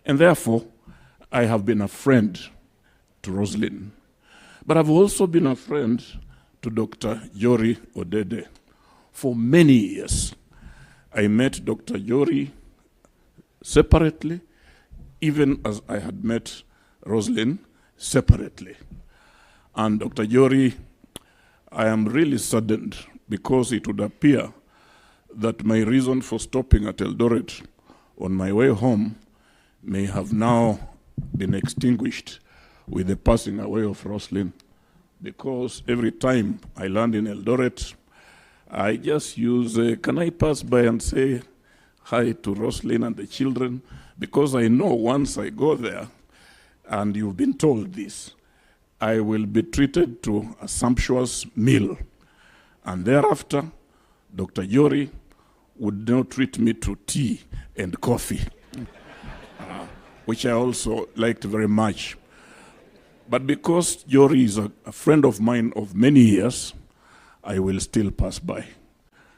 And therefore, I have been a friend to Roslin. But I've also been a friend to Dr. Yori Odede for many years. I met Dr. Yori separately, even as I had met Roslin separately. And Dr. Yori, I am really saddened because it would appear that my reason for stopping at Eldoret on my way home may have now been extinguished with the passing away of Roslin, because every time I land in Eldoret, I just use, can I pass by and say hi to Roslin and the children? Because I know once I go there, and you've been told this, I will be treated to a sumptuous meal. And thereafter, Dr. Yori would now treat me to tea and coffee, which I also liked very much. But because Yori is a friend of mine of many years, I will still pass by.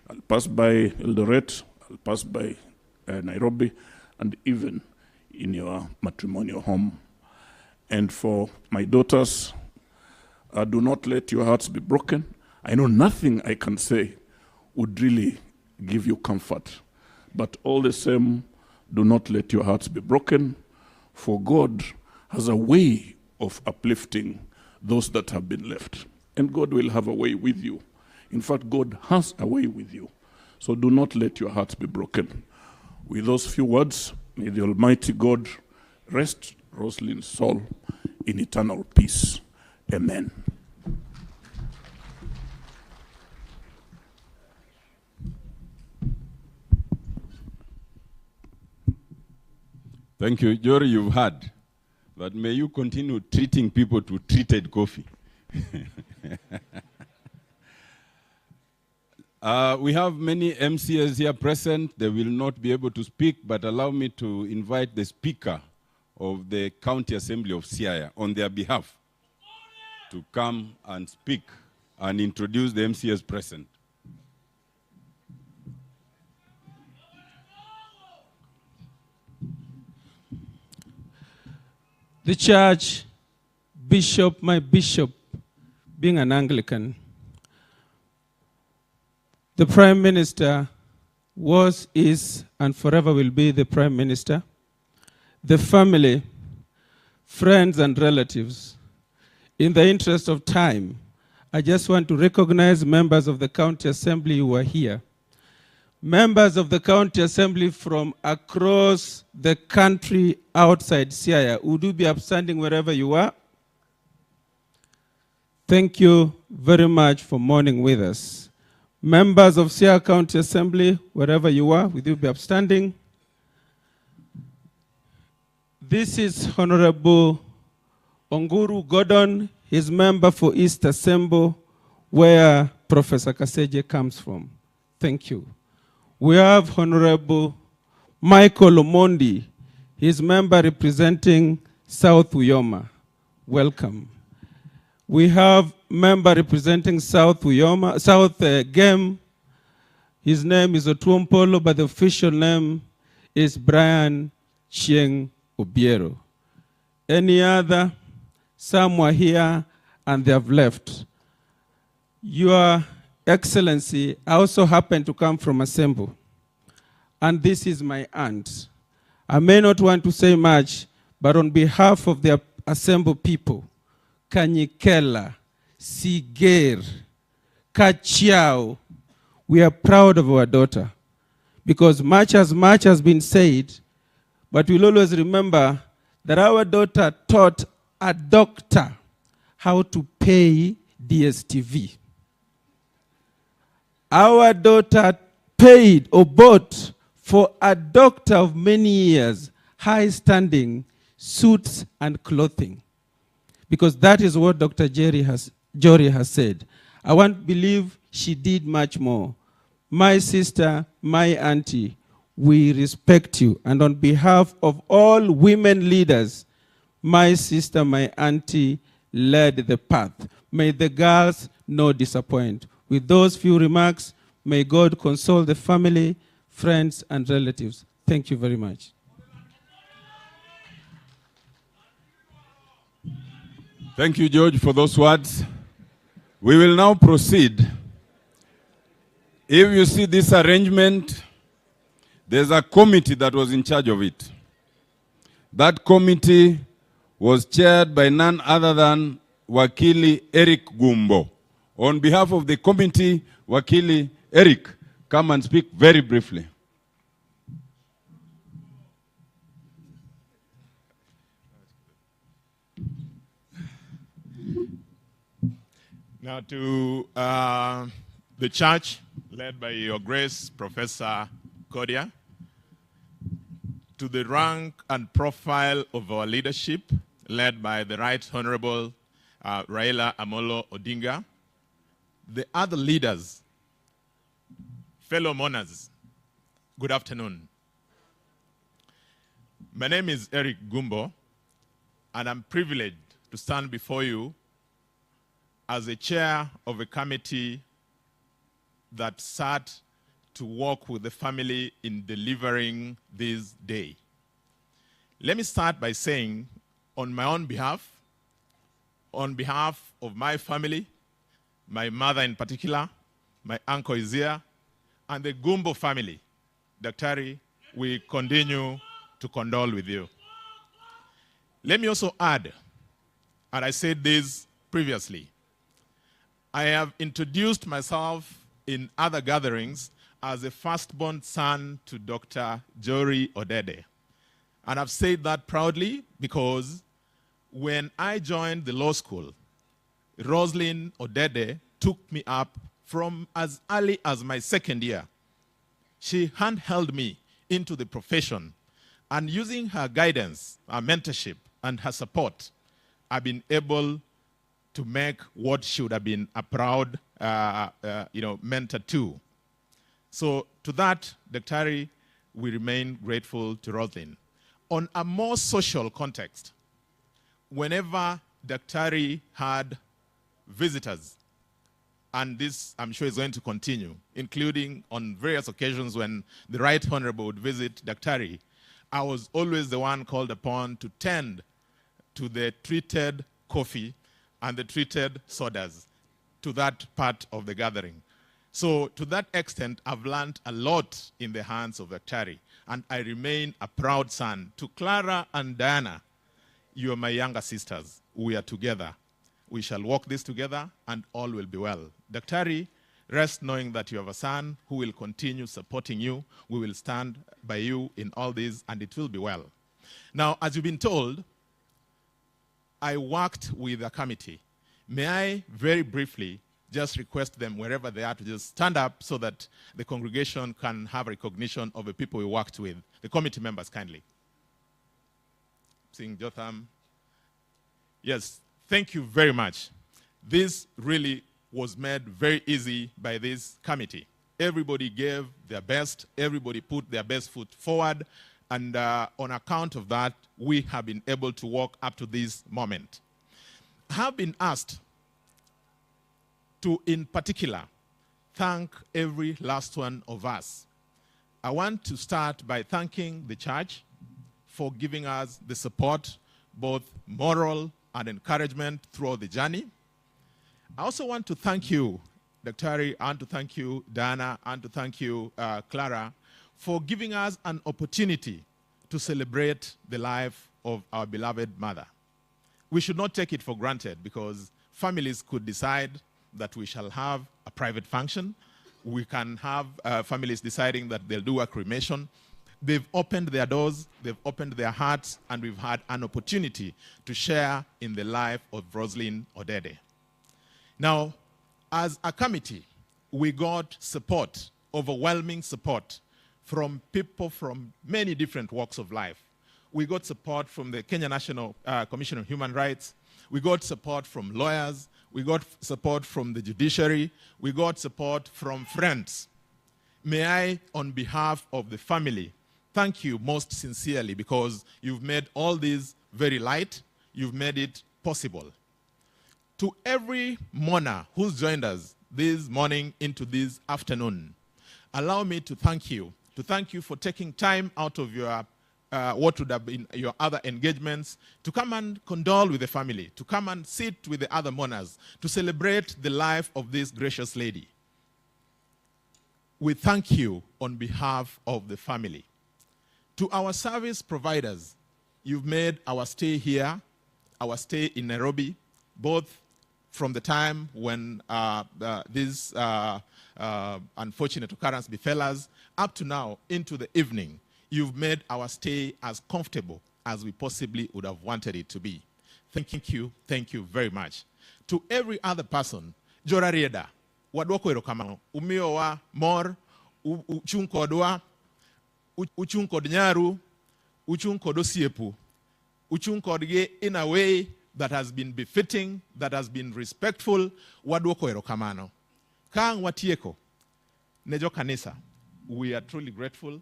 I'll pass by Eldoret, I'll pass by Nairobi, and even in your matrimonial home. And for my daughters, do not let your hearts be broken. I know nothing I can say would really give you comfort. But all the same, do not let your hearts be broken, for God has a way of uplifting those that have been left. And God will have a way with you. In fact, God has a way with you. So do not let your hearts be broken. With those few words, may the Almighty God rest Roslin's soul in eternal peace. Amen. Thank you. Jory, you've heard. But may you continue treating people to treated coffee. We have many MCAs here present. They will not be able to speak, but allow me to invite the Speaker of the County Assembly of Siaya on their behalf to come and speak and introduce the MCAs present. The church, bishop, my bishop, being an Anglican, the Prime Minister was, is, and forever will be the Prime Minister. The family, friends, and relatives. In the interest of time, I just want to recognize members of the County Assembly who are here. Members of the County Assembly from across the country outside Siaya, would you be upstanding wherever you are? Thank you very much for mourning with us. Members of Siaya County Assembly, wherever you are, would you be upstanding? This is Honorable Onguru Gordon, his member for East Assembly, where Professor Kaseje comes from. Thank you. We have Honorable Michael Omondi, his member representing South Uyoma. Welcome. We have member representing South Uyoma, South Gem. His name is Otuompolo, but the official name is Brian Chieng Obiero. Any other? Some were here and they have left. Your Excellency, I also happen to come from Asembo, and this is my aunt. I may not want to say much, but on behalf of the Asembo people, Kanyikela, Siger, Kachiao, we are proud of our daughter, because much has been said, but we'll always remember that our daughter taught a doctor how to pay DSTV. Our daughter paid or bought for a doctor of many years, high-standing suits and clothing. Because that is what Dr. Jory has said. I want to believe she did much more. My sister, my auntie, we respect you. And on behalf of all women leaders, my sister, my auntie led the path. May the girls not disappoint. With those few remarks, may God console the family, friends, and relatives. Thank you very much. Thank you, George, for those words. We will now proceed. If you see this arrangement, there's a committee that was in charge of it. That committee was chaired by none other than Wakili Eric Gumbo. On behalf of the committee, Wakili Eric, come and speak very briefly. Now to the church, led by Your Grace, Professor Kodia, to the rank and profile of our leadership, led by the Right Honorable Raila Odinga, the other leaders, fellow mourners, good afternoon. My name is Eric Gumbo, and I'm privileged to stand before you as a chair of a committee that sat to work with the family in delivering this day. Let me start by saying, on my own behalf, on behalf of my family, my mother in particular, my uncle is here, and the Gumbo family, Daktari, we continue to condole with you. Let me also add, and I said this previously, I have introduced myself in other gatherings as a firstborn son to Dr. Jory Odede. And I've said that proudly because when I joined the law school, Roslin Odede took me up from as early as my second year. She handheld me into the profession, and using her guidance, her mentorship, and her support, I've been able to make what should have been a proud mentor too. So to that, Daktari, we remain grateful to Roslin. On a more social context, whenever Daktari had visitors, and this I'm sure is going to continue, including on various occasions when the Right Honorable would visit Daktari, I was always the one called upon to tend to the treated coffee and the treated sodas to that part of the gathering. So to that extent, I've learned a lot in the hands of Daktari, and I remain a proud son. To Clara and Diana, you are my younger sisters. We are together. We shall walk this together, and all will be well. Daktari, rest knowing that you have a son who will continue supporting you. We will stand by you in all this, and it will be well. Now, as you've been told, I worked with a committee. May I very briefly just request them wherever they are to just stand up so that the congregation can have recognition of the people we worked with. The committee members, kindly. Seeing Jotham. Yes, thank you very much. This really was made very easy by this committee. Everybody gave their best. Everybody put their best foot forward. And on account of that, we have been able to walk up to this moment. I have been asked to, in particular, thank every last one of us. I want to start by thanking the church for giving us the support, both moral and encouragement throughout the journey. I also want to thank you, Daktari, and to thank you, Diana, and to thank you, Clara, for giving us an opportunity to celebrate the life of our beloved mother. We should not take it for granted because families could decide that we shall have a private function. We can have families deciding that they'll do a cremation. They've opened their doors, they've opened their hearts, and we've had an opportunity to share in the life of Roslin Odede. Now, as a committee, we got support, overwhelming support, from people from many different walks of life. We got support from the Kenya National Commission on Human Rights. We got support from lawyers. We got support from the judiciary. We got support from friends. May I, on behalf of the family, thank you most sincerely because you've made all this very light. You've made it possible. To every mourner who's joined us this morning into this afternoon, allow me to thank you for taking time out of your what would have been your other engagements, to come and condole with the family, to come and sit with the other mourners, to celebrate the life of this gracious lady. We thank you on behalf of the family. To our service providers, you've made our stay here, our stay in Nairobi, both from the time when this unfortunate occurrence befell us, up to now into the evening. You've made our stay as comfortable as we possibly would have wanted it to be. Thank you very much. To every other person, Jora Rieda, wadwoko erokamano, umio wa mor, uchung kodwa, uchung kod nyaru, uchung kod osiepu, uchung kodge in a way that has been befitting, that has been respectful, wadwoko erokamano. Kang watieko, nejo kanisa, we are truly grateful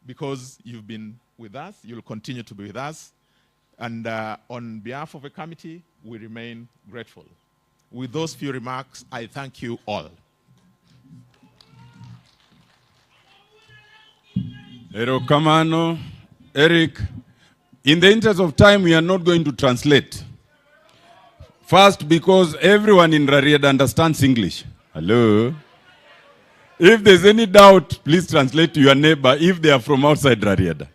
because you've been with us, you'll continue to be with us, and on behalf of the committee, we remain grateful. With those few remarks, I thank you all. Erokamano, Eric, in the interest of time, we are not going to translate. First, because everyone in Rarieda understands English. Hello? If there's any doubt, please translate to your neighbor if they are from outside Rarieda.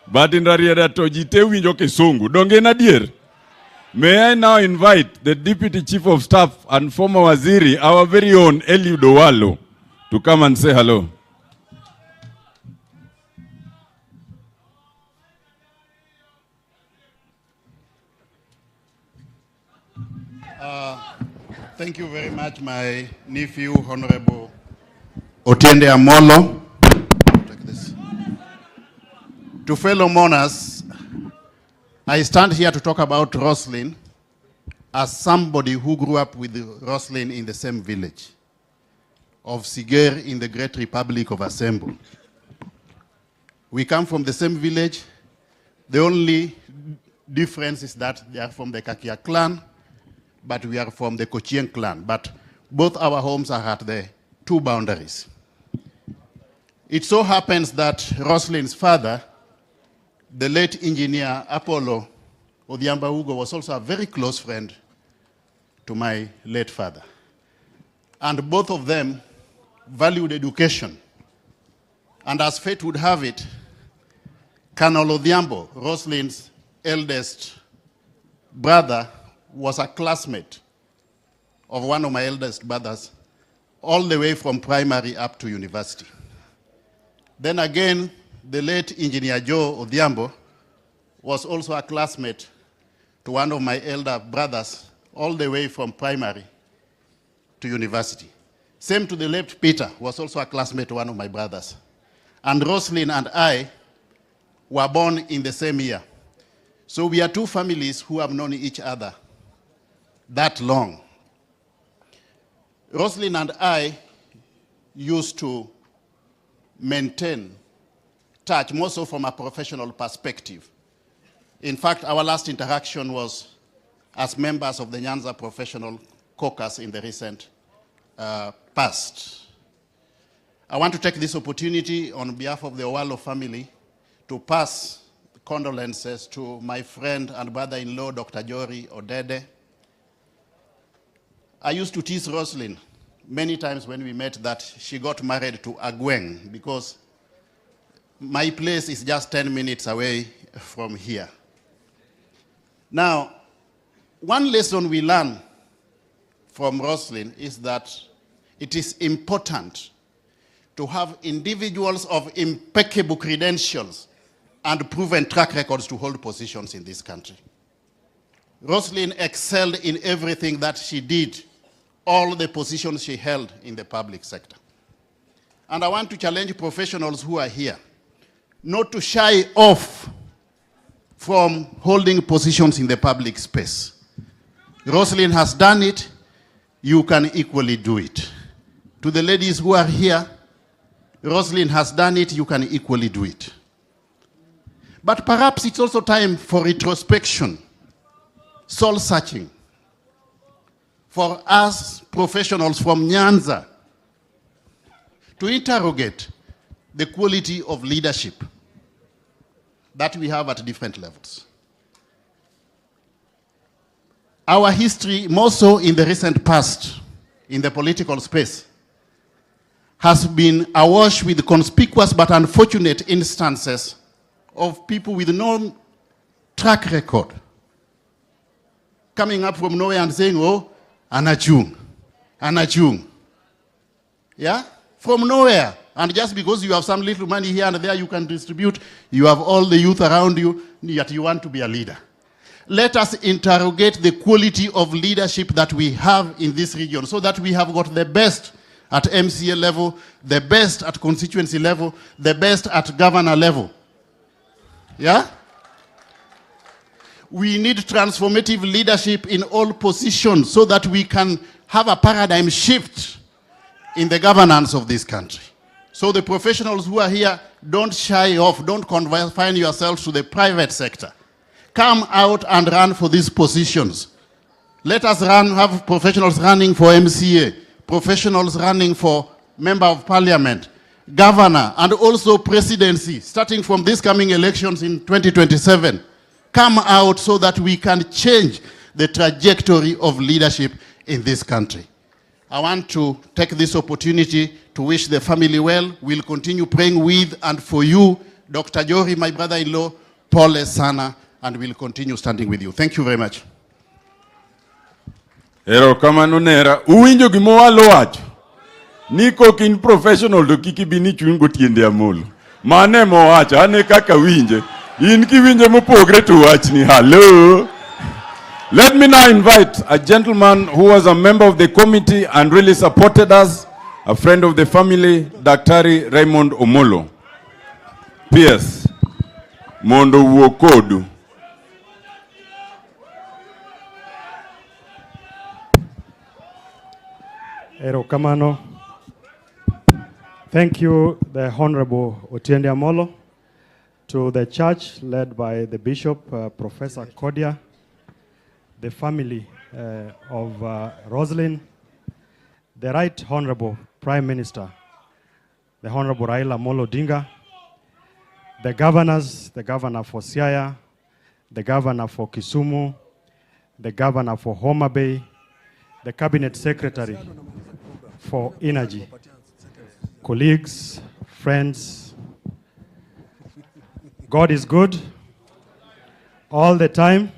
But in Rarieda, tojite winjo Kisungu. Donge na dier. May I now invite the Deputy Chief of Staff and former Waziri, our very own Eliud Owalo, to come and say hello. Thank you very much, my nephew, Honorable Otiende Amolo. Take this. To fellow mourners, I stand here to talk about Roslin as somebody who grew up with Roslin in the same village of Siger in the Great Republic of Asembo. We come from the same village. The only difference is that they are from the Kakia clan, but we are from the Kochien clan. But both our homes are at the two boundaries. It so happens that Roslin's father, the late engineer Apollo Odhiamba Ugo, was also a very close friend to my late father. And both of them valued education. And as fate would have it, Colonel Odhiambo, Roslin's eldest brother, was a classmate of one of my eldest brothers, all the way from primary up to university. Then again, the late engineer Joe Odhiambo was also a classmate to one of my elder brothers, all the way from primary to university. Same to the late Peter, was also a classmate to one of my brothers. And Roslin and I were born in the same year. So we are two families who have known each other that long. Roslin and I used to maintain touch, more so from a professional perspective. In fact, our last interaction was as members of the Nyanza Professional Caucus in the recent past. I want to take this opportunity on behalf of the Owalo family to pass condolences to my friend and brother-in-law, Dr. Jory Odede. I used to tease Roslin many times when we met that she got married to Agweng because my place is just 10 minutes away from here. Now, one lesson we learn from Roslin is that it is important to have individuals of impeccable credentials and proven track records to hold positions in this country. Roslin excelled in everything that she did, all the positions she held in the public sector. And I want to challenge professionals who are here not to shy off from holding positions in the public space. Roslin has done it, you can equally do it. To the ladies who are here, Roslin has done it, you can equally do it. But perhaps it's also time for retrospection, soul searching, for us professionals from Nyanza to interrogate the quality of leadership that we have at different levels. Our history, more so in the recent past, in the political space, has been awash with conspicuous but unfortunate instances of people with no track record coming up from nowhere and saying, oh, Anachung. Yeah? From nowhere. And just because you have some little money here and there you can distribute, you have all the youth around you, yet you want to be a leader. Let us interrogate the quality of leadership that we have in this region so that we have got the best at MCA level, the best at constituency level, the best at governor level. Yeah? We need transformative leadership in all positions so that we can have a paradigm shift in the governance of this country. So the professionals who are here, don't shy off, don't confine yourselves to the private sector. Come out and run for these positions. Let us have professionals running for MCA, professionals running for member of parliament, governor, and also presidency, starting from this coming elections in 2027. Come out so that we can change the trajectory of leadership in this country. I want to take this opportunity to wish the family well. We'll continue praying with and for you, Dr. Jori, my brother-in-law, Pole Sana, and we'll continue standing with you. Thank you very much. Ero kamano nera, uwinjo gimo walo wacho. Niko kin professional do kiki bini chungo tiende amolo. Mane mo wacho, ane kaka winje. In ki winje mopogre to watch ni, hello. Let me now invite a gentleman who was a member of the committee and really supported us, a friend of the family, Dr. Raymond Omolo. P.S. Mondo Wokodu. Erokamano. Thank you, the Honorable Otiende Amolo, to the church led by the Bishop, Professor Kodia, the family of Roslin, the Right Honorable Prime Minister, the Honorable Raila Odinga, the governors, the governor for Siaya, the governor for Kisumu, the governor for Homa Bay, the cabinet secretary for energy, colleagues, friends. God is good all the time.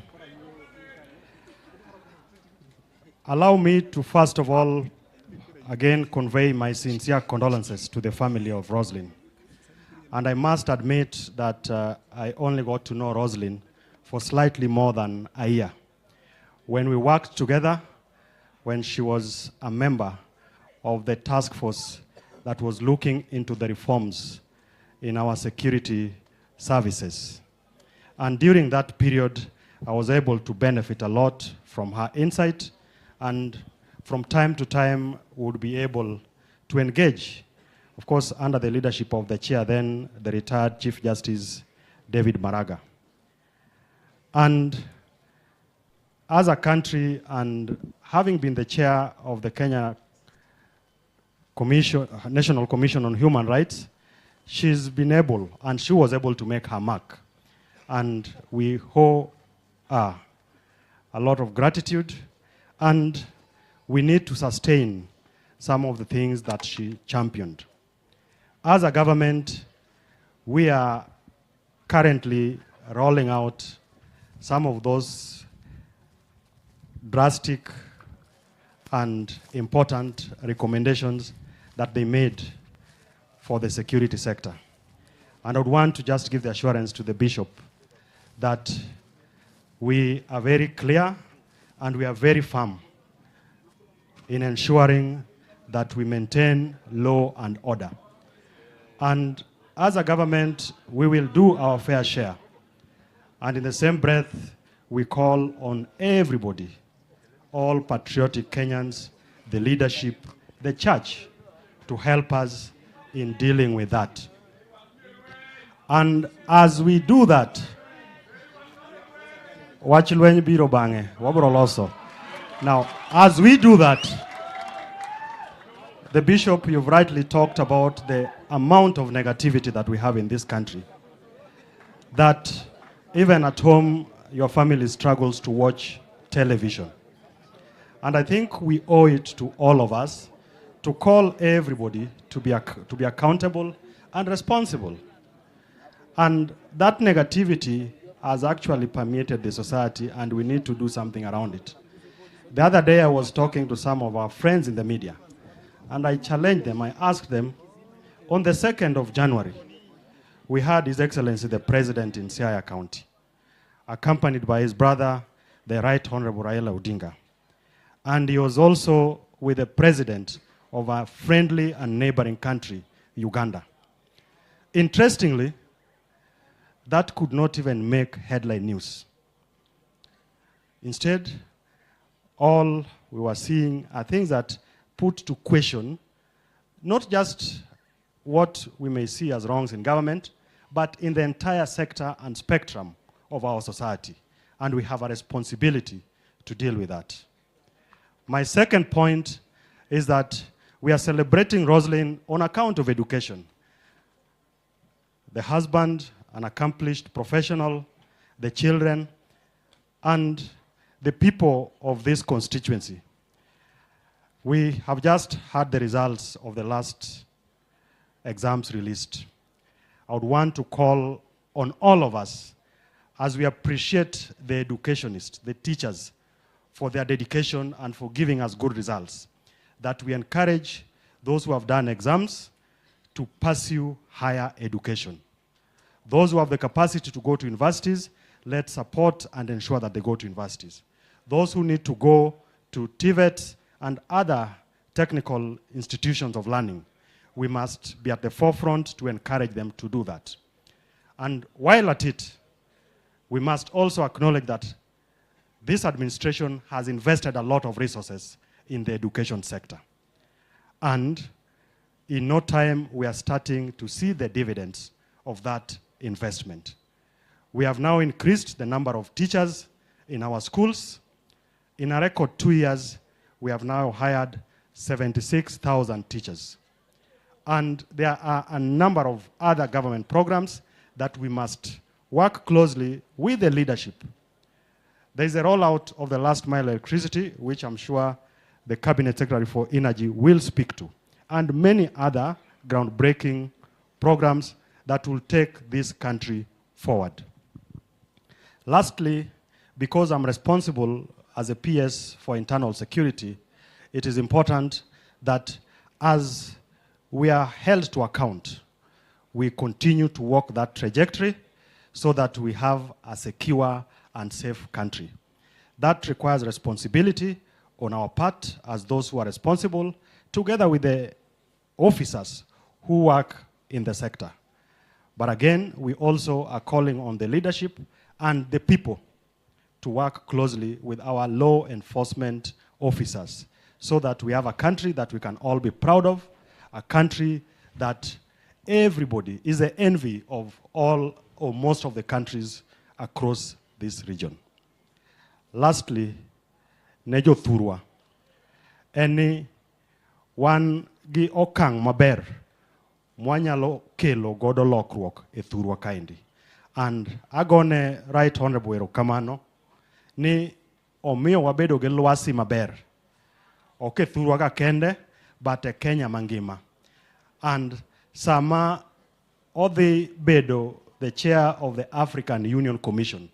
Allow me to first of all again convey my sincere condolences to the family of Roslin. And I must admit that I only got to know Roslin for slightly more than a year. When we worked together, when she was a member of the task force that was looking into the reforms in our security services. And during that period, I was able to benefit a lot from her insight, and from time to time would be able to engage, of course, under the leadership of the chair then, the retired Chief Justice David Maraga. And as a country, and having been the chair of the Kenya National Commission on Human Rights, she's been able, and she was able to make her mark. And we owe her a lot of gratitude, and we need to sustain some of the things that she championed. As a government, we are currently rolling out some of those drastic and important recommendations that they made for the security sector. And I would want to just give the assurance to the Bishop that we are very clear and we are very firm in ensuring that we maintain law and order. And as a government, we will do our fair share. And in the same breath, we call on everybody, all patriotic Kenyans, the leadership, the church, to help us in dealing with that. And as we do that, now, as we do that, the Bishop, you've rightly talked about the amount of negativity that we have in this country. that even at home, your family struggles to watch television. And I think we owe it to all of us to call everybody to be accountable and responsible. And that negativity has actually permeated the society, and we need to do something around it. The other day I was talking to some of our friends in the media, and I challenged them, I asked them, on the 2nd of January, we had His Excellency the President in Siaya County, accompanied by his brother, the Right Honorable Raila Odinga. And he was also with the President of a friendly and neighboring country, Uganda. Interestingly, that could not even make headline news. Instead, all we were seeing are things that put to question not just what we may see as wrongs in government, but in the entire sector and spectrum of our society. And we have a responsibility to deal with that. My second point is that we are celebrating Roslin on account of education. The husband, an accomplished professional, the children, and the people of this constituency. We have just had the results of the last exams released. I would want to call on all of us, as we appreciate the educationists, the teachers, for their dedication and for giving us good results, that we encourage those who have done exams to pursue higher education. Those who have the capacity to go to universities, let's support and ensure that they go to universities. Those who need to go to TVET and other technical institutions of learning, we must be at the forefront to encourage them to do that. And while at it, we must also acknowledge that this administration has invested a lot of resources in the education sector. And in no time, we are starting to see the dividends of that investment. We have now increased the number of teachers in our schools. In a record 2 years, we have now hired 76,000 teachers. And there are a number of other government programs that we must work closely with the leadership. There is a rollout of the last mile electricity, which I'm sure the Cabinet Secretary for Energy will speak to, and many other groundbreaking programs that will take this country forward. Lastly, because I'm responsible as a PS for internal security, it is important that as we are held to account, we continue to walk that trajectory so that we have a secure and safe country. That requires responsibility on our part as those who are responsible, together with the officers who work in the sector. But again, we also are calling on the leadership and the people to work closely with our law enforcement officers so that we have a country that we can all be proud of, a country that everybody is the envy of all or most of the countries across this region. Lastly, Nejo Thurwa, any one gi okang maber mwanyalo kelo godo lokruok e Thurwa kaendi. And agone Right Honorable erokamano ni omiyo wabedo gi lwasi maber. Ok e Thurwa ka kende, but e Kenya mangima. And sama odhi bedo the chair of the African Union Commission,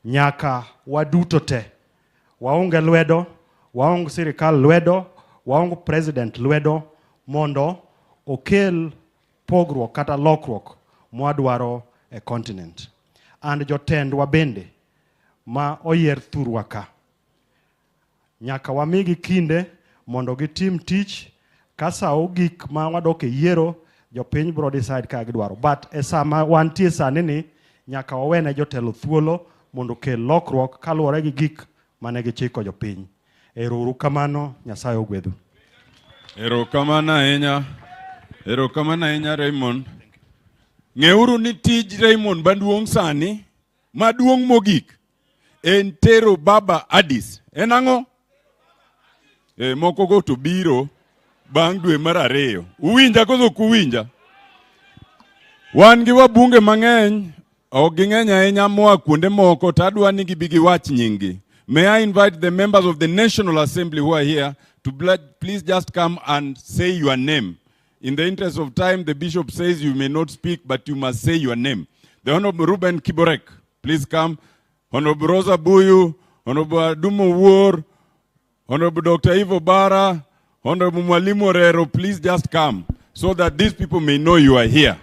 nyaka waduto te, waunge lwedo, waung sirikal lwedo, waung president lwedo, mondo okel pogruok kata lokruok mwadwaro e continent. And jotendwa bende ma oyier Thurwa ka, nyaka wamigi kinde mondo gitim tich, kasa ogik ma wadok e yiero, jopiny bro decide ka gidwaro. But e sama wantie sani ni, nyaka wawene jotelo thuolo mondo kel lokruok kaluwore gi gik mane gichiko jopiny. Ero kamano, Nyasaye ogwedhu. Erokamano ahinya Raymond. Ng'euru ni tij Raymond maduong' sani, maduong' mogik, en tero baba Addis. En ang'o? Moko go to biro bang' dwe mar 2. Uwinja koso kuwinja? Wan gi wabunge mang'eny Ogingenya enya moa kunde moko tadwa ni gibigi wach nyingi. May I invite the members of the National Assembly who are here to please just come and say your name. In the interest of time, the bishop says you may not speak, but you must say your name. The Honorable Ruben Kiborek, please come. Honorable Rosa Buyu, Honorable Adumo War, Honorable Dr. Ivo Bara, Honorable Mwalimu Orero, please just come so that these people may know you are here.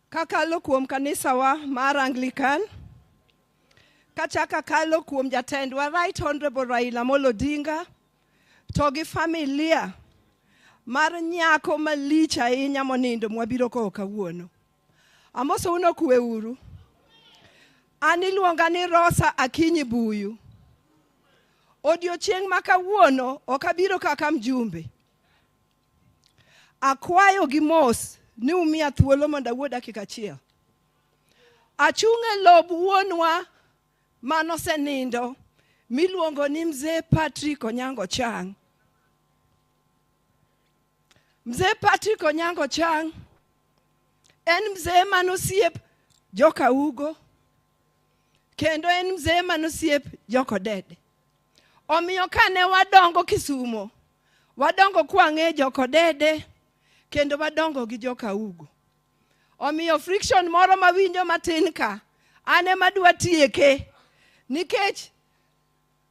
Kakalo kuom kanisa wa mar Anglican, kachaka kalo kuom jatendwa Right Honorable Raila Odinga, togi familia mar nyako malich ahinya monindo mwabiro kowo kawuono. Amoso uno kuwe uru. An iluonga ni Rosa Akinyi Buyu. Odiochieng' ma kawuono ok abiro kaka mjumbe. Akwayo gi mos ni umiya thuolo mondo awuo dakika achiel. Achung' e lob wuonwa manosenindo miluongo ni Mzee Patrick Onyango Chang. Mzee Patrick Onyango Chang en mzee manosiep joka Ugo, kendo en mzee manosiep joko Dede. Omiyo kane wadongo Kisumo, wadongo kwang'e joko Dede, kendo wadongo gi joka Ugo. Omiyo friction moro mawinjo matin ka, ane madwa tieke, nikech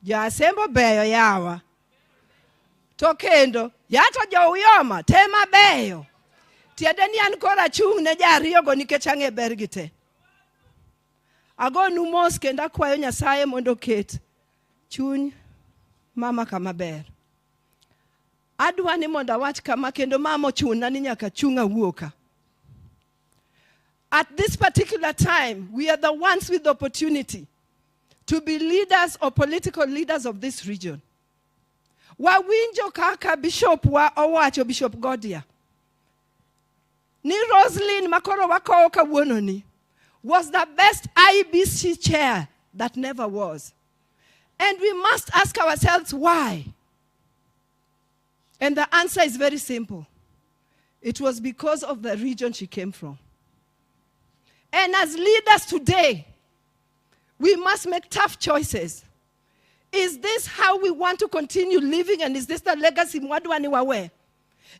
jasembo beyo yawa. To kendo, yato jo uyoma, tema beyo. Tiende ni an kora chung' ne jariyo go nikech ang'e bergi te. Agonu mos kendo akwayo Nyasaye mondo ket chuny mama kama ber. Adwa ni mondo awach kama kendo mama ochuna ni nyaka chung' awuoka. At this particular time, we are the ones with the opportunity to be leaders or political leaders of this region. Wawinjo kaka Bishop wa owacho, Bishop Godia, ni Roslin makoro wakowo kawuono ni was the best IBC chair that never was. And we must ask ourselves why. And the answer is very simple. It was because of the region she came from. And as leaders today, we must make tough choices. Is this how we want to continue living, and is this the legacy mwadwani wawe?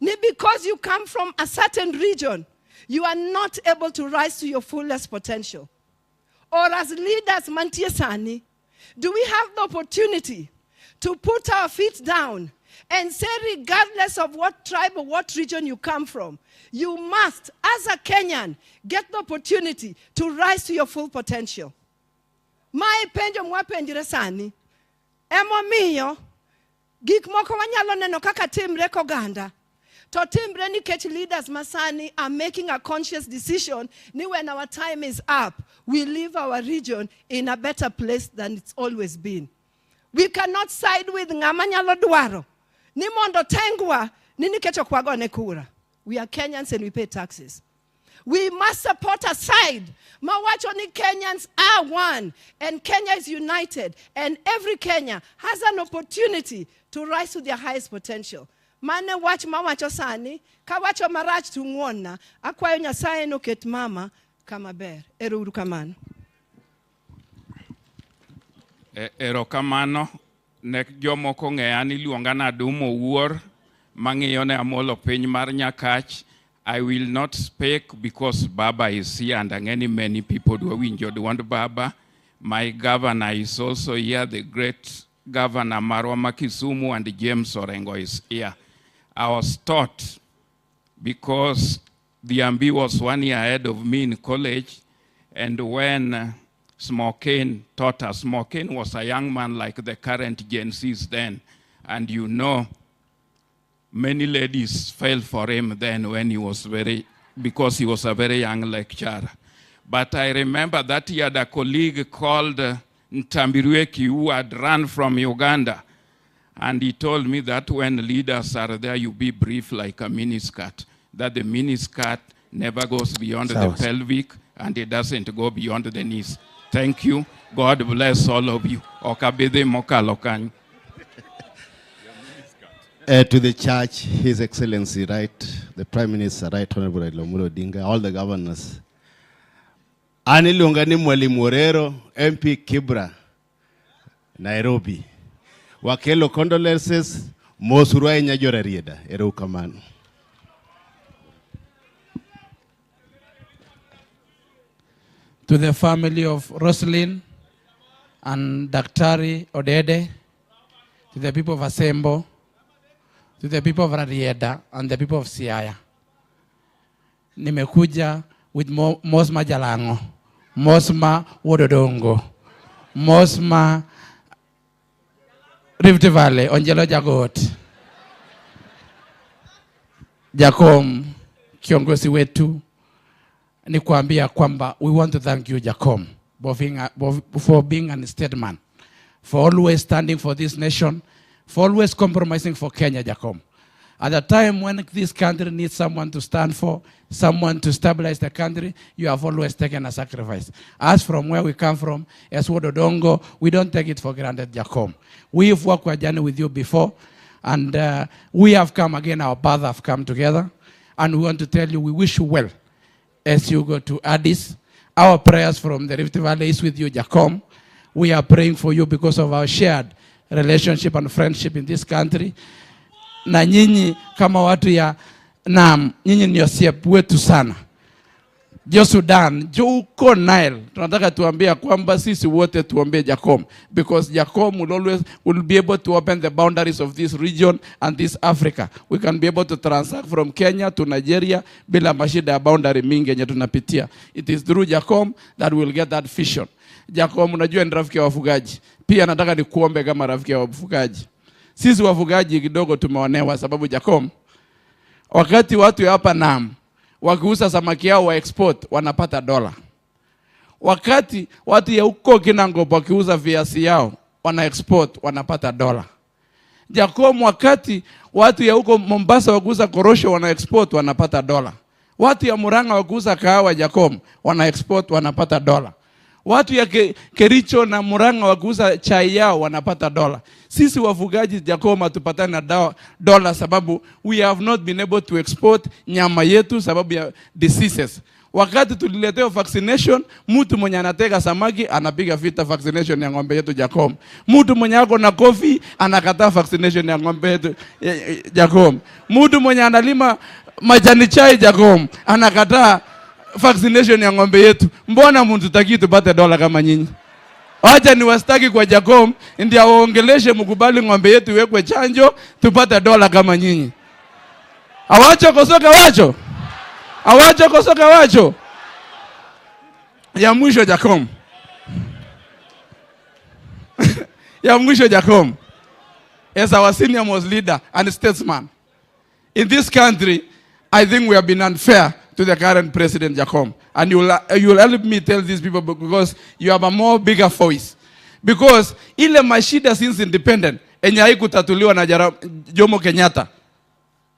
Ni because you come from a certain region, you are not able to rise to your fullest potential. Or as leaders mantie sani, do we have the opportunity to put our feet down and say, regardless of what tribe or what region you come from, you must, as a Kenyan, get the opportunity to rise to your full potential? Mae penjo mwapenjire sani, emo miyo, gik moko wanyalo neno kaka timre koganda. To timre nikech leaders masani are making a conscious decision ni when our time is up, we leave our region in a better place than it's always been. We cannot side with ng'ama nyalo dwaro ni mondo tengwa ni nikech ok wagone kura. We are Kenyans and we pay taxes. We must support a side. Mawacho ni Kenyans are one and Kenya is united, and every Kenya has an opportunity to rise to their highest potential. Mane wach mawacho sani, ka wacho marach tung'wona, akwayo Nyasaye no ket mama kama ber. Ero uru kamano. Ero kamano, nek jomoko ng'eya ni iluonga na Adumo Wuor, mang'iyo ne amolo piny mar Nyakach. I will not speak because Baba is here and many people do winjo dwond Baba. My governor is also here, the great Governor Marwa Kisumu, and James Orengo is here. I was taught, because the Ambi was 1 year ahead of me in college, and when Smokane taught us, Smokane was a young man like the current Gen Zs then, and you know, many ladies fell for him then when he was because he was a very young lecturer. But I remember that he had a colleague called Ntambirweki who had run from Uganda. And he told me that when leaders are there, you be brief like a miniskirt. That the miniskirt never goes beyond the pelvic and it doesn't go beyond the knees. Thank you. God bless all of you. Okabede mokalokan. To the church, His Excellency, right, the Prime Minister, right, Honorable Raila Odinga, all the governors. Ani Lungani Mwalimu Orero, MP Kibra, Nairobi. Wakelo condolences, Mosurua Nyajora Rieda, Eru Kamano. To the family of Roslin and Daktari Odede, to the people of Asembo, to the people of Rarieda and the people of Siaya. Nimekuja with Mosma Jalango, Mosma Wododongo, Mosma Rift Valley, Onjelo Jagot, Jacom, kiongozi wetu, ni kuambia kwamba we want to thank you, Jacom, for being an statesman, for always standing for this nation, for always compromising for Kenya, Jacom. At a time when this country needs someone to stand for, someone to stabilize the country, you have always taken a sacrifice. As from where we come from, as Wododongo, we don't take it for granted, Jacom. We've worked with journey with you before, and we have come again, our paths have come together, and we want to tell you we wish you well as you go to Addis. Our prayers from the Rift Valley is with you, Jacom. We are praying for you because of our shared relationship and friendship in this country. Na nyinyi kama watu ya NAM, nyinyi ni osiep wetu sana. Jo Sudan, jo uko Nile, tunataka tuambia kwamba sisi wote tuombee Jacom, because Jacom will be able to open the boundaries of this region and this Africa. We can be able to transact from Kenya to Nigeria bila mashida ya boundary mingi yenye tunapitia. It is through Jacom that we will get that vision. Jacom, unajua ni rafiki ya wafugaji. Pia nataka nikuombe kama rafiki ya wafugaji. Sisi wafugaji kidogo tumeonewa sababu Jacom, wakati watu hapa NAM wakiuza samaki yao wa export wanapata dola. Wakati watu ya huko Kinango wakiuza viazi yao wana export wanapata dola. Jacom, wakati watu ya huko Mombasa wakiuza korosho wana export wanapata dola. Watu ya Murang'a wakiuza kahawa Jacom wana export wanapata dola. Watu ya Kericho na Murang'a wakiuza chai yao wanapata dola. Sisi wafugaji Jacom hatupatani na dola sababu we have not been able to export nyama yetu sababu ya diseases. Wakati tuliletea vaccination, mtu mwenye anatega samaki anapiga vita vaccination ya ng'ombe yetu Jacom. Mtu mwenye ako na coffee anakataa vaccination ya ng'ombe yetu Jacom. Mtu mwenye analima majani chai Jacom anakataa vaccination ya ng'ombe yetu. Mbona mtutaki tupate dola kama nyinyi? Acha ni wastaki kwa Jacom ndio aongeleshe mkubali ng'ombe yetu iwekwe chanjo tupate dola kama nyinyi. Awacho kosoka wacho. Awacho kosoka wacho. Ya mwisho Jacom. Ya mwisho Jacom. As our senior most leader and statesman in this country, I think we have been unfair to the current president Jacom, and you will help me tell these people because you have a more bigger voice. Because ile mashida since independent enye haikutatuliwa na Jomo Kenyatta,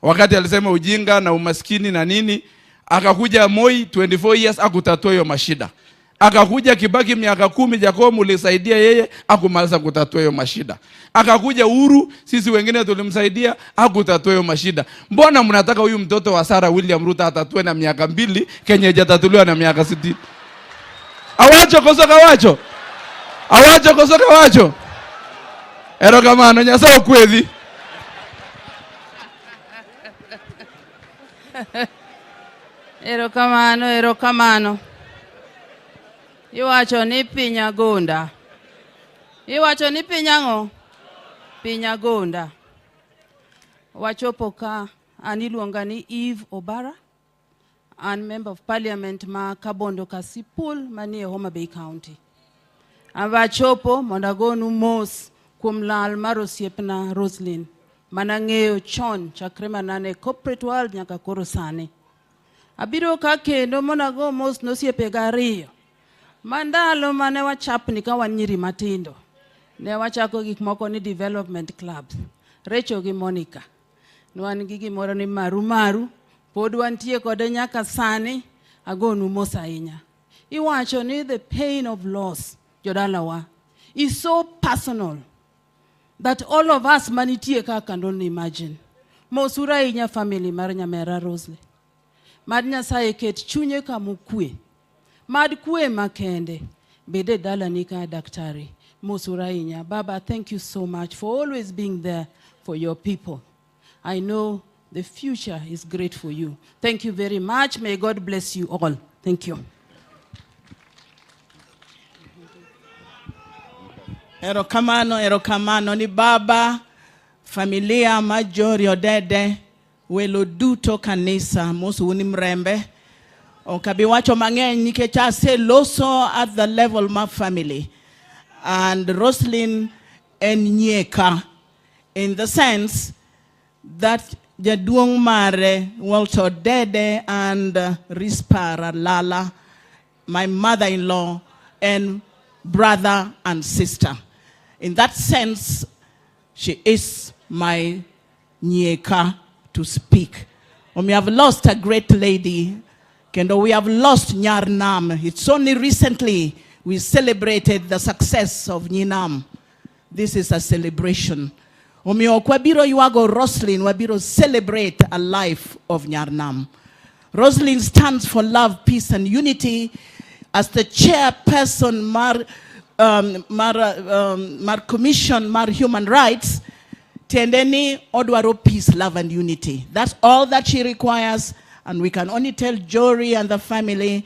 wakati alisema ujinga na umaskini na nini, akakuja Moi 24 years akutatua hiyo mashida. Akakuja Kibaki miaka 10 Jacom ulisaidia yeye akumaliza kutatua hiyo mashida. Akakuja Uhuru sisi wengine tulimsaidia akutatua hiyo mashida. Mbona mnataka huyu mtoto wa Sarah William Ruto atatue na miaka 2 Kenya hajatatuliwa na miaka 60? Awacho kosoka wacho. Awacho kosoka wacho. Ero kama nyasaye kweli. Ero kamano. Iwacho ni pinya gonda. Iwacho ni pinyango. Pinya gonda. Wachopo ka aniluonga ni Eve Obara, and member of parliament ma Kabondo Kasipul manie Homa Bay County. Wachopo mondagonu mos kuom lal mar osiepna Roslin manang'eyo chon chakre manane corporate world nyaka koro sani. Abiro ka kendo monago mos nosiepe gariyo. Mandalo mane wachapni ka wan nyiri matindo. Ne wachako gik moko ni development clubs. Recho gi Monica. Nwan gi gimoro ni maru. Pod wantie kode nyaka sani agonu mos ahinya. Iwacho ni the pain of loss jodalawa is so personal that all of us manitie ka can only imagine. Mosura inya family mar nyamera Roslin. Mad Nyasaye ket chunye kamukwe. Mad kwe makende. Bede dala nika daktari. Mosura inya. Baba, thank you so much for always being there for your people. I know the future is great for you. Thank you very much. May God bless you all. Thank you. Erokamano ni baba, familia majori odede, welo duto kanisa, musu uni mrembe. Okabiwacho mang'eny nikech ase loso at the level ma family. And Roslin en nyeka, in the sense that jaduong mare Walter Dede and Rispara Lala, my mother-in-law, and brother and sister. In that sense, she is my nyeka to speak. We have lost a great lady, Kendo. We have lost Nyarnam. It's only recently we celebrated the success of Nyinam. This is a celebration. Kwabiro yuago Roslin, wabiro celebrate a life of Nyarnam. Roslin stands for love, peace, and unity. As the chairperson, Mar Commission, Mar Human Rights, Tendeni Odwaro peace, love, and unity. That's all that she requires, and we can only tell Jory and the family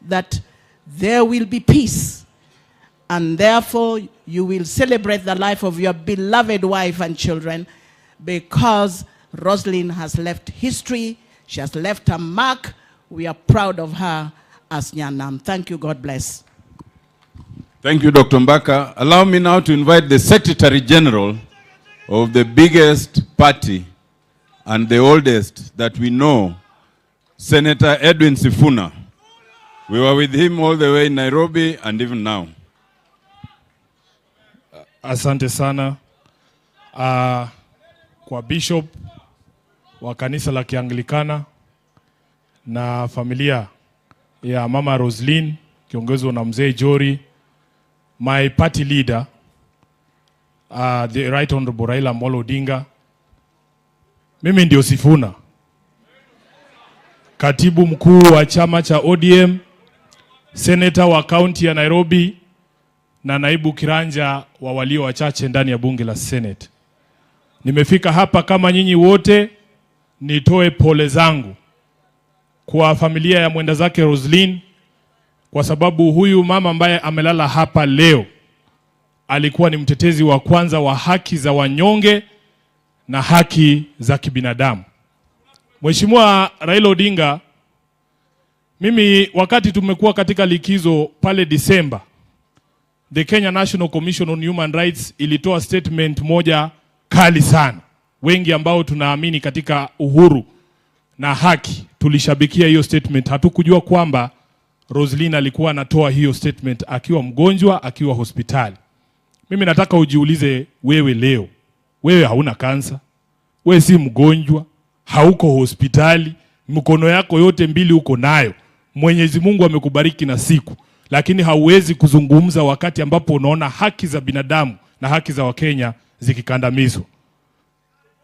that there will be peace, and therefore you will celebrate the life of your beloved wife and children, because Roslin has left history. She has left a mark. We are proud of her as Nyanam. Thank you. God bless. Thank you, Dr. Mbaka. Allow me now to invite the Secretary General of the biggest party and the oldest that we know, Senator Edwin Sifuna. We were with him all the way in Nairobi and even now. Asante sana kwa Bishop wa kanisa la Kianglikana na familia ya Mama Roslin kiongozwa na mzee Jory, my party leader, the Right Honorable Raila Odinga. Mimi ndio Sifuna, katibu mkuu wa chama cha ODM, senator wa county ya Nairobi, na naibu kiranja wa walio wachache ndani ya bunge la Senate. Nimefika hapa kama nyinyi wote nitoe pole zangu kwa familia ya mwenda zake Roslin, kwa sababu huyu mama ambaye amelala hapa leo alikuwa ni mtetezi wa kwanza wa haki za wanyonge na haki za kibinadamu. Mheshimiwa Raila Odinga, mimi wakati tumekuwa katika likizo pale Disemba, the Kenya National Commission on Human Rights ilitoa statement moja kali sana. Wengi ambao tunaamini katika uhuru na haki tulishabikia hiyo statement. Hatukujua kwamba Roslin alikuwa anatoa hiyo statement akiwa mgonjwa, akiwa hospitali. Mimi nataka ujiulize wewe leo. Wewe hauna kansa, wewe si mgonjwa, hauko hospitali, mkono yako yote mbili uko nayo. Mwenyezi Mungu amekubariki na siku, lakini hauwezi kuzungumza wakati ambapo unaona haki za binadamu na haki za Wakenya zikikandamizwa.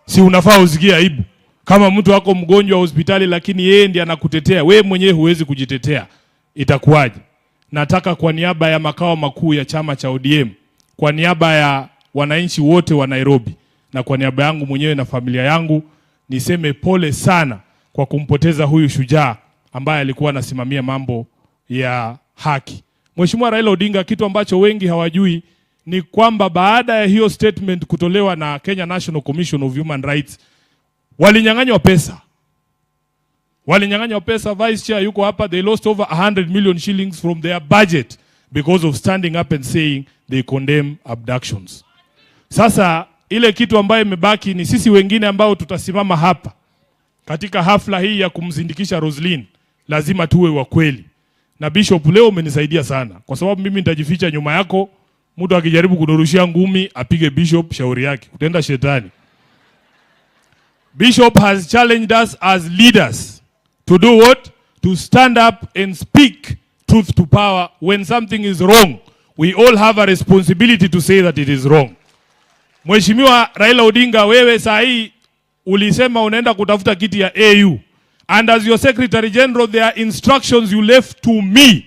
Si unafaa usikie aibu? Kama mtu wako mgonjwa hospitali lakini yeye ndiye anakutetea, wewe mwenyewe huwezi kujitetea, itakuwaje? Nataka kwa niaba ya makao makuu ya chama cha ODM, kwa niaba ya wananchi wote wa Nairobi, na kwa niaba yangu mwenyewe na familia yangu, niseme pole sana kwa kumpoteza huyu shujaa ambaye alikuwa anasimamia mambo ya haki. Mheshimiwa Raila Odinga, kitu ambacho wengi hawajui ni kwamba baada ya hiyo statement kutolewa na Kenya National Commission of Human Rights, walinyang'anywa pesa. Walinyang'anywa pesa. Vice Chair yuko hapa, they lost over 100 million shillings from their budget because of standing up and saying they condemn abductions. Sasa ile kitu ambayo imebaki ni sisi wengine ambao tutasimama hapa katika hafla hii ya kumzindikisha Roslin, lazima tuwe wa kweli. Na Bishop, leo umenisaidia sana, kwa sababu mimi nitajificha nyuma yako. Mtu akijaribu kunurushia ngumi apige Bishop, shauri yake, utaenda shetani. Bishop has challenged us as leaders to do what? To stand up and speak truth to power. When something is wrong, we all have a responsibility to say that it is wrong. Mheshimiwa Raila Odinga, wewe saa hii ulisema unaenda kutafuta kiti ya AU. And as your Secretary General, there are instructions you left to me.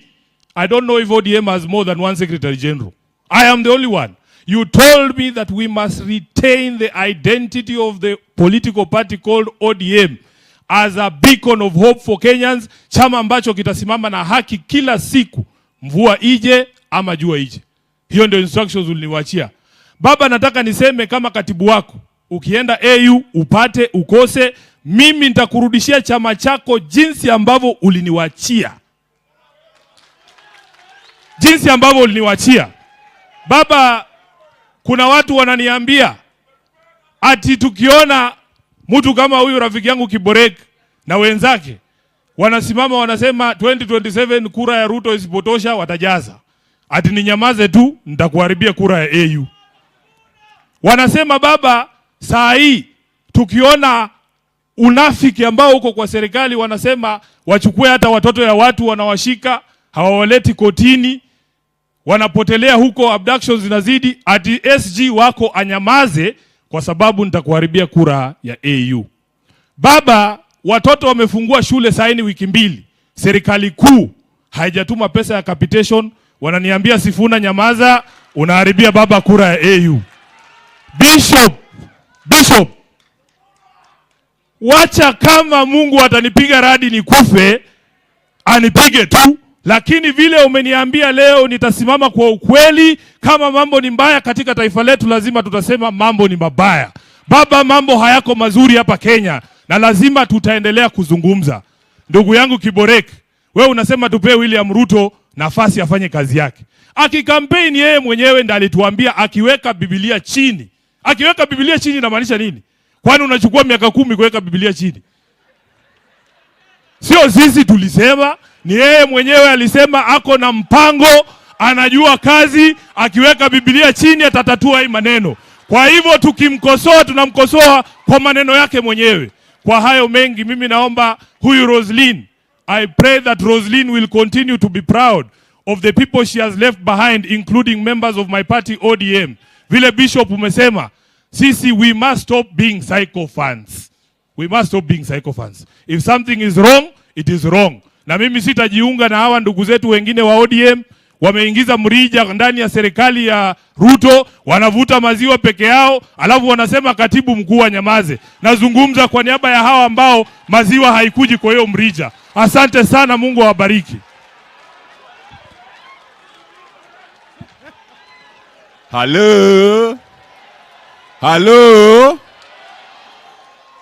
I don't know if ODM has more than one Secretary General. I am the only one. You told me that we must retain the identity of the political party called ODM as a beacon of hope for Kenyans, chama ambacho kitasimama na haki kila siku, mvua ije ama jua ije. Hiyo ndio instructions uliniwachia. Baba, nataka niseme kama katibu wako, ukienda AU upate ukose, mimi nitakurudishia chama chako jinsi ambavyo uliniwachia. Jinsi ambavyo uliniwachia. Baba, kuna watu wananiambia ati tukiona mtu kama huyu rafiki yangu Kiborek na wenzake wanasimama wanasema 2027 kura ya Ruto isipotosha watajaza. Ati ninyamaze tu nitakuharibia kura ya AU. Wanasema baba, saa hii tukiona unafiki ambao uko kwa serikali, wanasema wachukue hata watoto ya watu wanawashika, hawawaleti kotini, wanapotelea huko, abductions zinazidi, ati SG wako anyamaze kwa sababu nitakuharibia kura ya AU. Baba, watoto wamefungua shule saini wiki mbili. Serikali kuu haijatuma pesa ya capitation, wananiambia Sifuna nyamaza, unaharibia baba kura ya AU. Bishop, wacha kama Mungu atanipiga radi nikufe, anipige tu. Lakini vile umeniambia leo, nitasimama kwa ukweli. Kama mambo ni mbaya katika taifa letu, lazima tutasema mambo ni mabaya. Baba, mambo hayako mazuri hapa Kenya na lazima tutaendelea kuzungumza. Ndugu yangu Kiborek, wewe unasema tupe William Ruto nafasi afanye kazi yake. Akikampeni yeye mwenyewe ndiye alituambia akiweka Biblia chini. Akiweka Biblia chini inamaanisha nini? Kwani unachukua miaka 10 kuweka Biblia chini? Sio sisi tulisema, ni yeye mwenyewe alisema ako na mpango, anajua kazi, akiweka Biblia chini atatatua hii maneno. Kwa hivyo tukimkosoa, tunamkosoa kwa maneno yake mwenyewe. Kwa hayo mengi, mimi naomba huyu Roslin, I pray that Roslin will continue to be proud of the people she has left behind, including members of my party ODM. Vile Bishop umesema, sisi we must stop being sycophants. We must stop being sycophants. If something is wrong, it is wrong. Na mimi sitajiunga na hawa ndugu zetu wengine wa ODM, wameingiza mrija ndani ya serikali ya Ruto, wanavuta maziwa peke yao, alafu wanasema katibu mkuu anyamaze. Nazungumza kwa niaba ya hawa ambao maziwa haikuji kwa hiyo mrija. Asante sana, Mungu awabariki. Hello? Hello?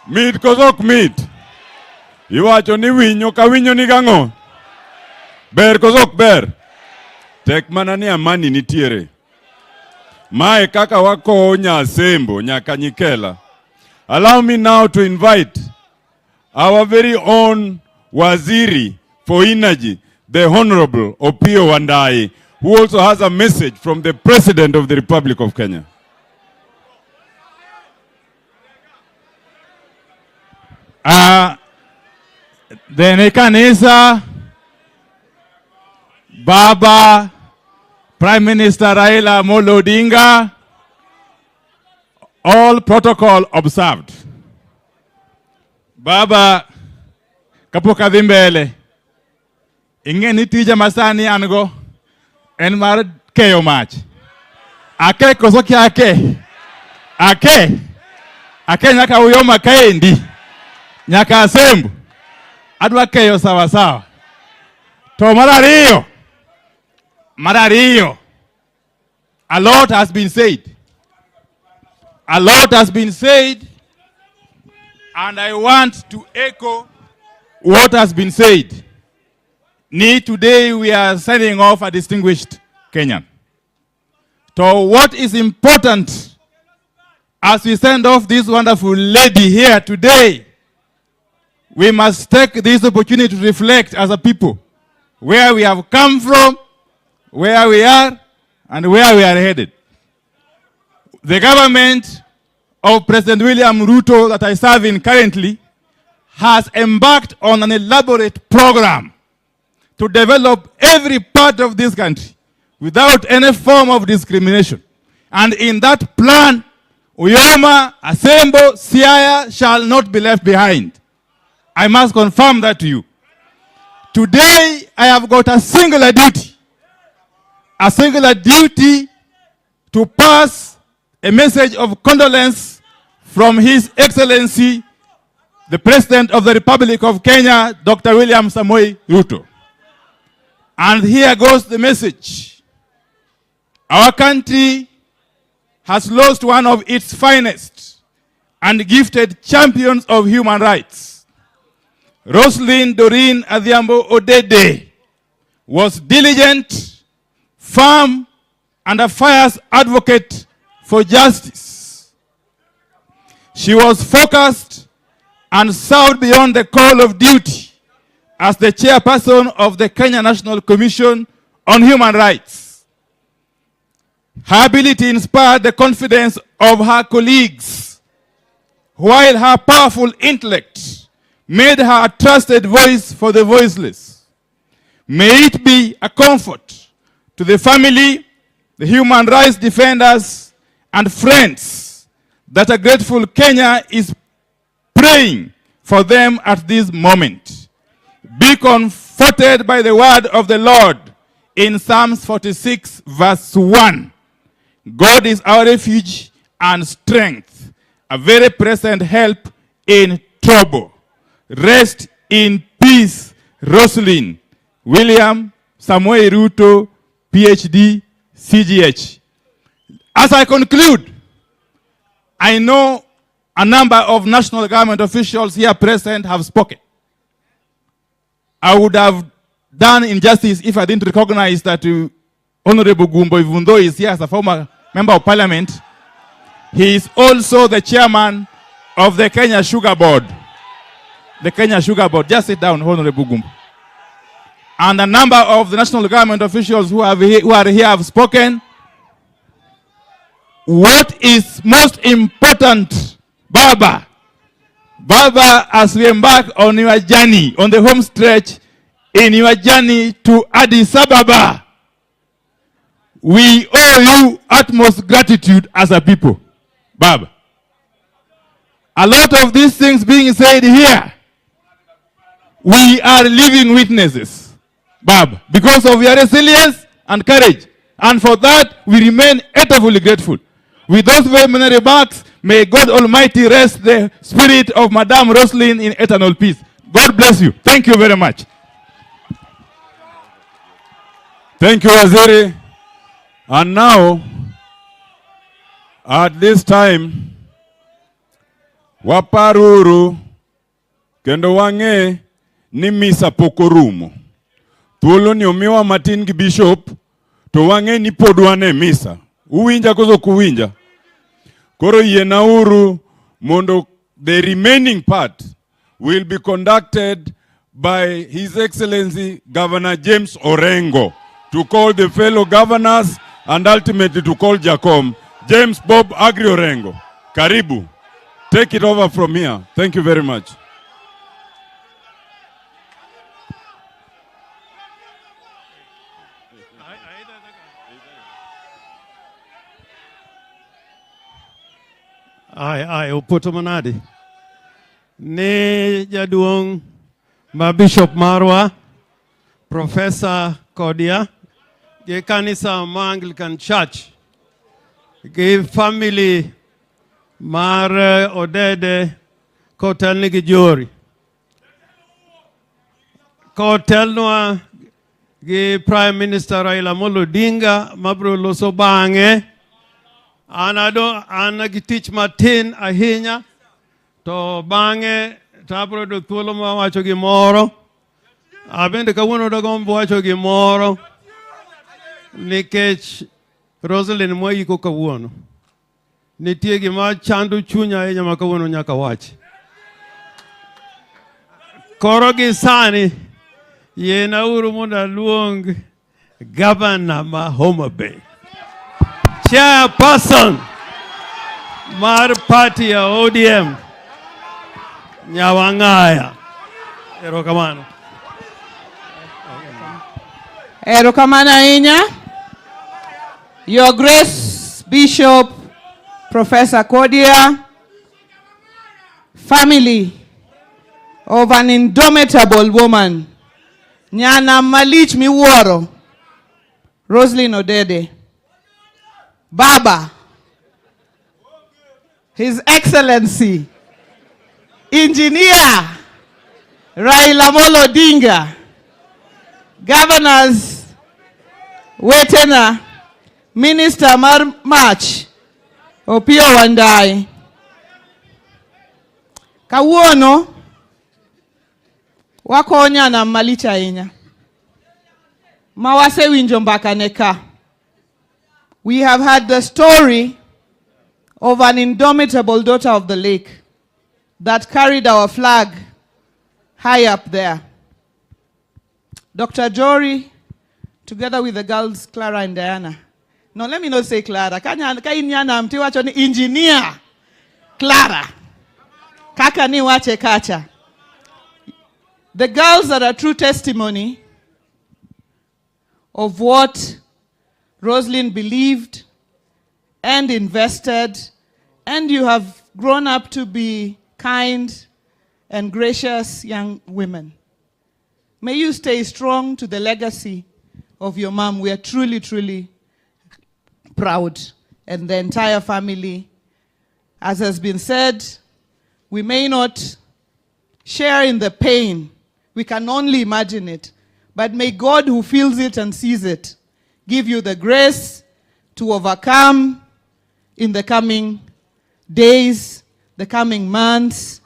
Meet kozok meet. Iwacho ni winyo ka winyo ni gang'o. Ber kozok ber. Tek mana ni amani nitiere. Mae kaka wako Nyasembo nyaka Nyikela. Allow me now to invite our very own Waziri for Energy, the Honorable Opiyo Wandayi, who also has a message from the President of the Republic of Kenya. The kanisa, Baba, Prime Minister Raila Odinga, all protocol observed. Baba, kapuka dhimbele, ingeni tija masani ango, en mar keyo mach. Ake kosoki ake nyaka uyoma kaendi, nyaka Asembo. Adwa keyo sawa sawa. To marariyo. A lot has been said. A lot has been said, and I want to echo what has been said. Today we are sending off a distinguished Kenyan. So what is important as we send off this wonderful lady here today, we must take this opportunity to reflect as a people where we have come from, where we are, and where we are headed. The government of President William Ruto that I serve in currently has embarked on an elaborate program to develop every part of this country without any form of discrimination. And in that plan, Uyoma, Asembo, Siaya shall not be left behind. I must confirm that to you. Today, I have got a singular duty to pass a message of condolence from His Excellency, the President of the Republic of Kenya, Dr. William Samoei Ruto. And here goes the message. Our country has lost one of its finest and gifted champions of human rights. Roslin Doreen Adhiambo Odede was diligent, firm, and a fierce advocate for justice. She was focused and served beyond the call of duty as the chairperson of the Kenya National Commission on Human Rights. Her ability inspired the confidence of her colleagues, while her powerful intellect made her a trusted voice for the voiceless. May it be a comfort to the family, the human rights defenders, and friends that a grateful Kenya is praying for them at this moment. Be comforted by the word of the Lord in Psalms 46 verse 1. God is our refuge and strength, a very present help in trouble. Rest in peace, Roslin. William Samoei Ruto, PhD, CGH. As I conclude, I know a number of national government officials here present have spoken. I would have done injustice if I didn't recognize that Honorable Gumbo, even though he's here as a former member of parliament, he is also the chairman of the Kenya Sugar Board. The Kenya Sugar Board. Just sit down, Honorable Gumbo. And a number of the national government officials who are here have spoken. What is most important, Baba, as we embark on your journey, on the home stretch, in your journey to Addis Ababa, we owe you utmost gratitude as a people, Baba. A lot of these things being said here, we are living witnesses, Baba, because of your resilience and courage. And for that, we remain eternally grateful. With those very many remarks, may God Almighty rest the spirit of Madame Roslin in eternal peace. God bless you. Thank you very much. Thank you, Waziri. And now, at this time, waparuru kendo wange ni misa pokorumo. Thuolo ni omiwa matin gi bishop, to wange ni podwane misa. Uwinja koso kuwinja. Koro yenauru mondo the remaining part will be conducted by His Excellency Governor James Orengo to call the fellow governors and ultimately to call Jacom. James Bob Agri Orengo. Karibu. Take it over from here. Thank you very much. Ai uputo manadi. Ne jaduong ma Bishop Marwa, Professor Kodia, ge kanisa ma Anglican Church, ge family mar Odede kotel nigi jori. Kotelnwa ge Prime Minister Raila Odinga mabro loso bange. Ana gitich matin ahinya to bange tabro do thuolo ma wacho gimoro abende kawuono dogombo wacho gimoro nikech Roslin moyiko kawuono nitie gima chando chunya ahinya ma kawuono nyaka wachi koro gi sani yena uru mondo luong Governor ma Homa Bay, Chairperson mar party ya ODM Nyawangaya. Erokamano. Erokamano ahinya. Your Grace Bishop Professor Kodia, family of an indomitable woman, Nyana Malich Miworo, Roslin Odede, Baba, His Excellency, Engineer Raila Odinga, Governors Wetena, Minister March, Opio Wandai, Kawuono, wakonya na malicha inya. Mawase winjo mpaka neka. We have had the story of an indomitable daughter of the lake that carried our flag high up there. Dr. Jory, together with the girls, Clara and Diana. No, let me not say Clara. Engineer Clara. Kaka ni wache kacha. The girls are a true testimony of what Roslin believed and invested, and you have grown up to be kind and gracious young women. May you stay strong to the legacy of your mom. We are truly, truly proud, and the entire family. As has been said, we may not share in the pain. We can only imagine it. But may God, who feels it and sees it, give you the grace to overcome in the coming days, the coming months,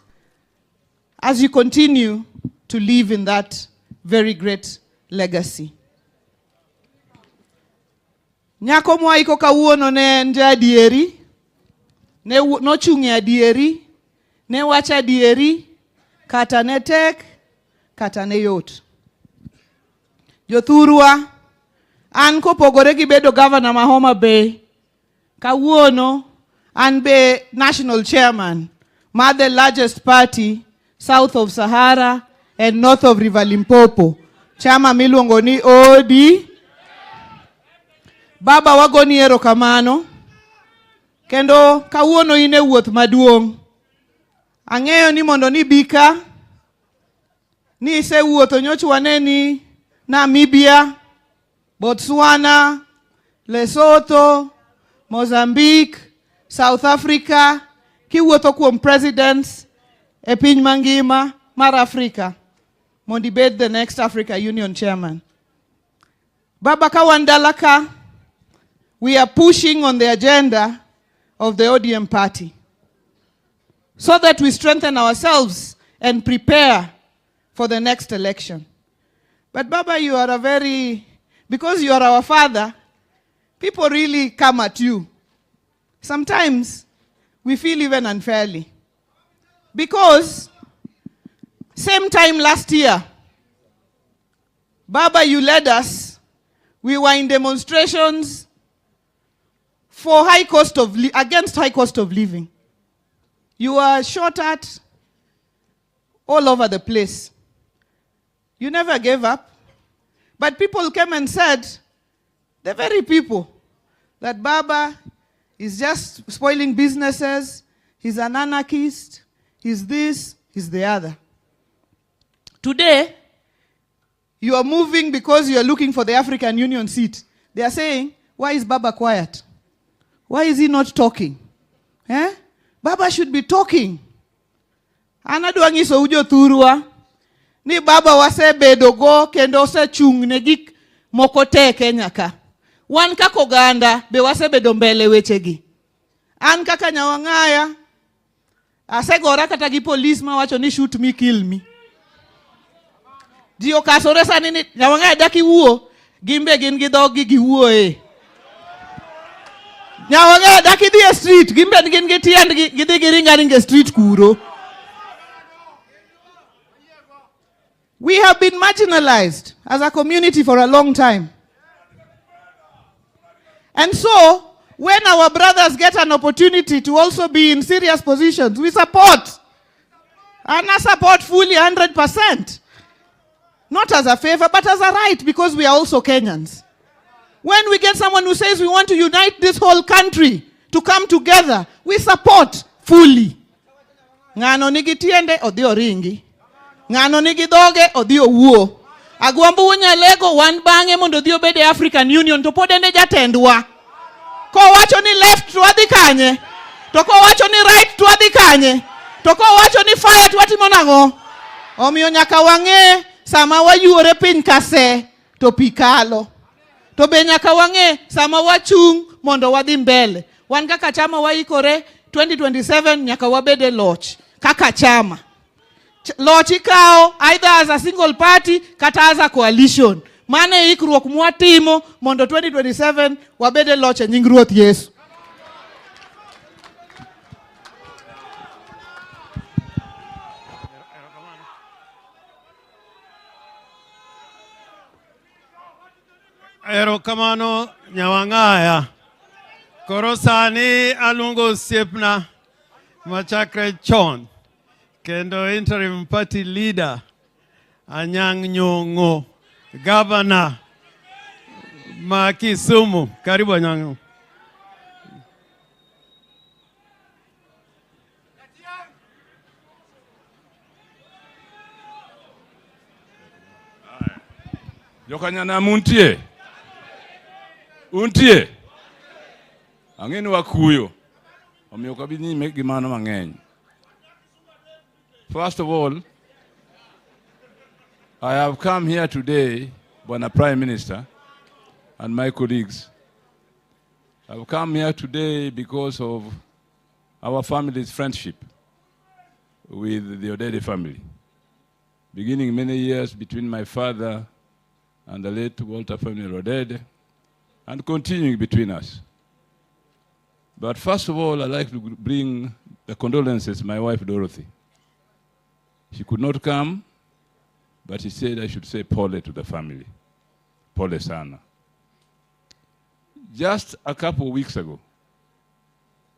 as you continue to live in that very great legacy. Nyako mwaiko kawuono ne nje adieri, ne nochung'e adieri, ne wacha adieri, kata ne tek, kata ne yot. Jothurwa, an kopogore gi bedo governor ma Homa Bay, kawuono an be national chairman ma the largest party south of Sahara and north of River Limpopo, chama miluongo ni OD. Baba wagoni erokamano, kendo kawuono ine wuoth maduong'. Ang'eyo ni mondo ni bika, ni ise wuotho nyocha waneni Namibia, Botswana, Lesotho, Mozambique, South Africa, kiwuotho kuom presidents e piny mangima mar Africa, mondo ibed the next Africa Union chairman. Baba kawandalaka, we are pushing on the agenda of the ODM party so that we strengthen ourselves and prepare for the next election. But Baba, you are because you are our father, people really come at you. Sometimes we feel even unfairly. Because same time last year, Baba, you led us. We were in demonstrations for against high cost of living. You were shot at all over the place. You never gave up. But people came and said, the very people, that Baba is just spoiling businesses, he's an anarchist, he's this, he's the other. Today, you are moving because you are looking for the African Union seat. They are saying, why is Baba quiet? Why is he not talking? Eh? Baba should be talking. Anaduangi so ujo thurwa. Ni Baba wase bedogo kendo se chung ne gik moko te Kenya ka. Wan kako ganda be wase bedo mbele wechegi. An kaka nyawang'aya asegora kata gi police ma wacho ni shoot me kill me. Dio kasore sani ni nyawang'aya daki wuo gimbe gin gi dhogi gi wuoe. Nyawang'aya daki di street gimbe gin gi tiend gi dhi gi ringa street kuro. We have been marginalized as a community for a long time. And so, when our brothers get an opportunity to also be in serious positions, we support. And I support fully 100%. Not as a favor, but as a right, because we are also Kenyans. When we get someone who says we want to unite this whole country, to come together. We support fully. Ng'ano nigi tiende odhi oringi. Ng'ano nigi dhoge odhi owuo. Agwambo unyalego wan bang'e mondo odhi obede African Union to pod ende jatendwa. Kowacho ni left to wadhi kanye. To kowacho ni right to wadhi kanye. To kowacho ni fire to watimo nang'o. Omiyo nyaka wang'e sama wayuore piny kase to pikalo. To be nyaka wang'e sama wachung' mondo wadhi mbele. Wan kaka chama waikore 2027 nyaka wabede loch kaka chama. Loch ikao either as a single party kata as a coalition. Mane ikruok mwatimo mondo 2027 wabede loch e nying Ruoth Yesu. Erokamano nyawang'aya. Koro sani aluongo osiepna machakre chon kendo interim party leader Anyang' Nyong'o, governor ma Kisumu. Karibu Anyang'. Jokanyana muntie. Untie. Ang'eni wakuyo. Omiyo kabini mek gimano mang'eny. First of all, I have come here today, Bwana Prime Minister and my colleagues. I've come here today because of our family's friendship with the Odede family. Beginning many years between my father and the late Walter family Odede, and continuing between us. But first of all, I'd like to bring the condolences to my wife, Dorothy. She could not come, but she said I should say pole to the family. Pole sana. Just a couple of weeks ago,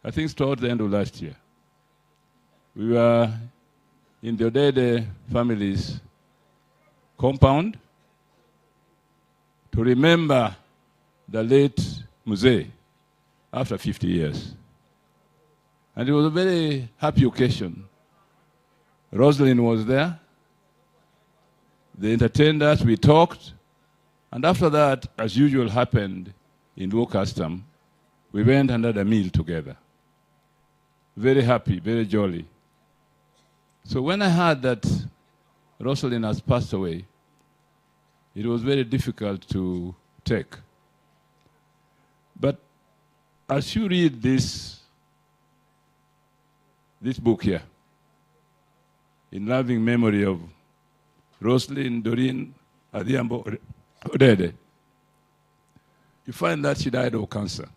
I think towards the end of last year, we were in the Odede family's compound to remember the late Mzee after 50 years. And it was a very happy occasion. Roslin was there. They entertained us, we talked, and after that, as usual happened in Luo custom, we went and had a meal together. Very happy, very jolly. So when I heard that Roslin has passed away, it was very difficult to take. But as you read this book here, in loving memory of Roslin, Doreen, Adhiambo, Odede, you find that she died of cancer.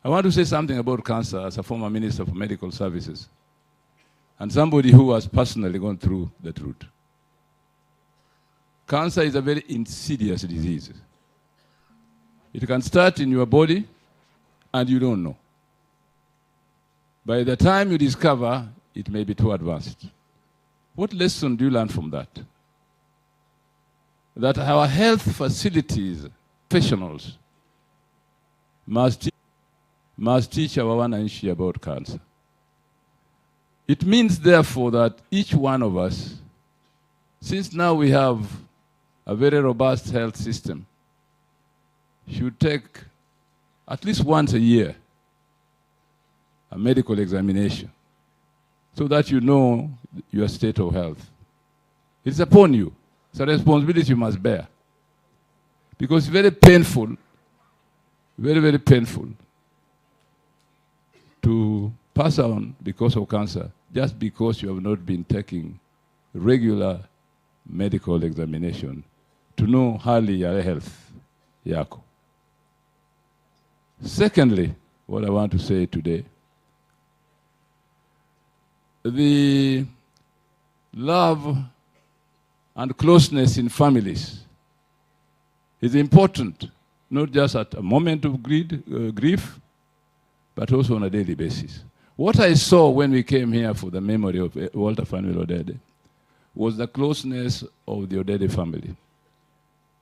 I want to say something about cancer as a former Minister for Medical Services and somebody who has personally gone through the truth. Cancer is a very insidious disease. It can start in your body and you don't know. By the time you discover, it may be too advanced. What lesson do you learn from that? That our health facilities, professionals, must teach our wananchi about cancer. It means, therefore, that each one of us, since now we have a very robust health system, should take at least once a year a medical examination so that you know your state of health. It's upon you. It's a responsibility you must bear. Because it's very painful, very, very painful to pass on because of cancer just because you have not been taking regular medical examination to know hali ya health yako. Secondly, what I want to say today, the love and closeness in families is important, not just at a moment of grief, but also on a daily basis. What I saw when we came here for the memory of Walter family Odede was the closeness of the Odede family,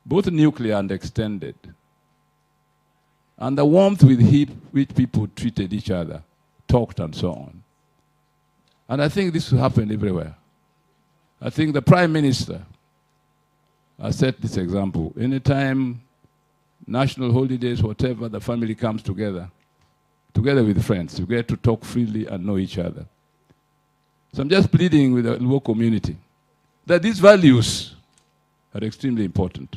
both nuclear and extended. and the warmth with which people treated each other, talked and so on. And I think this will happen everywhere. I think the Prime Minister has set this example. Anytime, national holidays, whatever, the family comes together with friends. You get to talk freely and know each other. So I'm just pleading with the Luo community that these values are extremely important.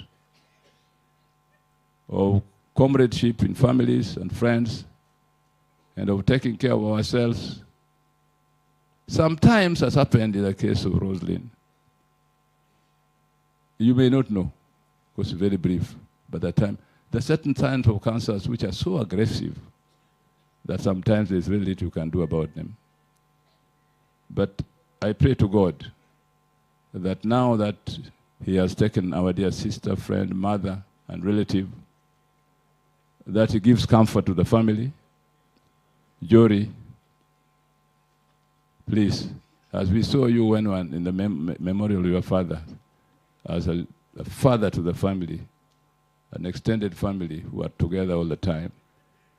Of comradeship in families and friends, and of taking care of ourselves. Sometimes, as happened in the case of Roslin, you may not know, because it's very brief, but at the time, there are certain kinds of cancers which are so aggressive that sometimes there's very little you can do about them. But I pray to God that now that He has taken our dear sister, friend, mother, and relative, that He gives comfort to the family. Jory, please, as we saw you when in the memorial of your father, as a father to the family, an extended family who are together all the time,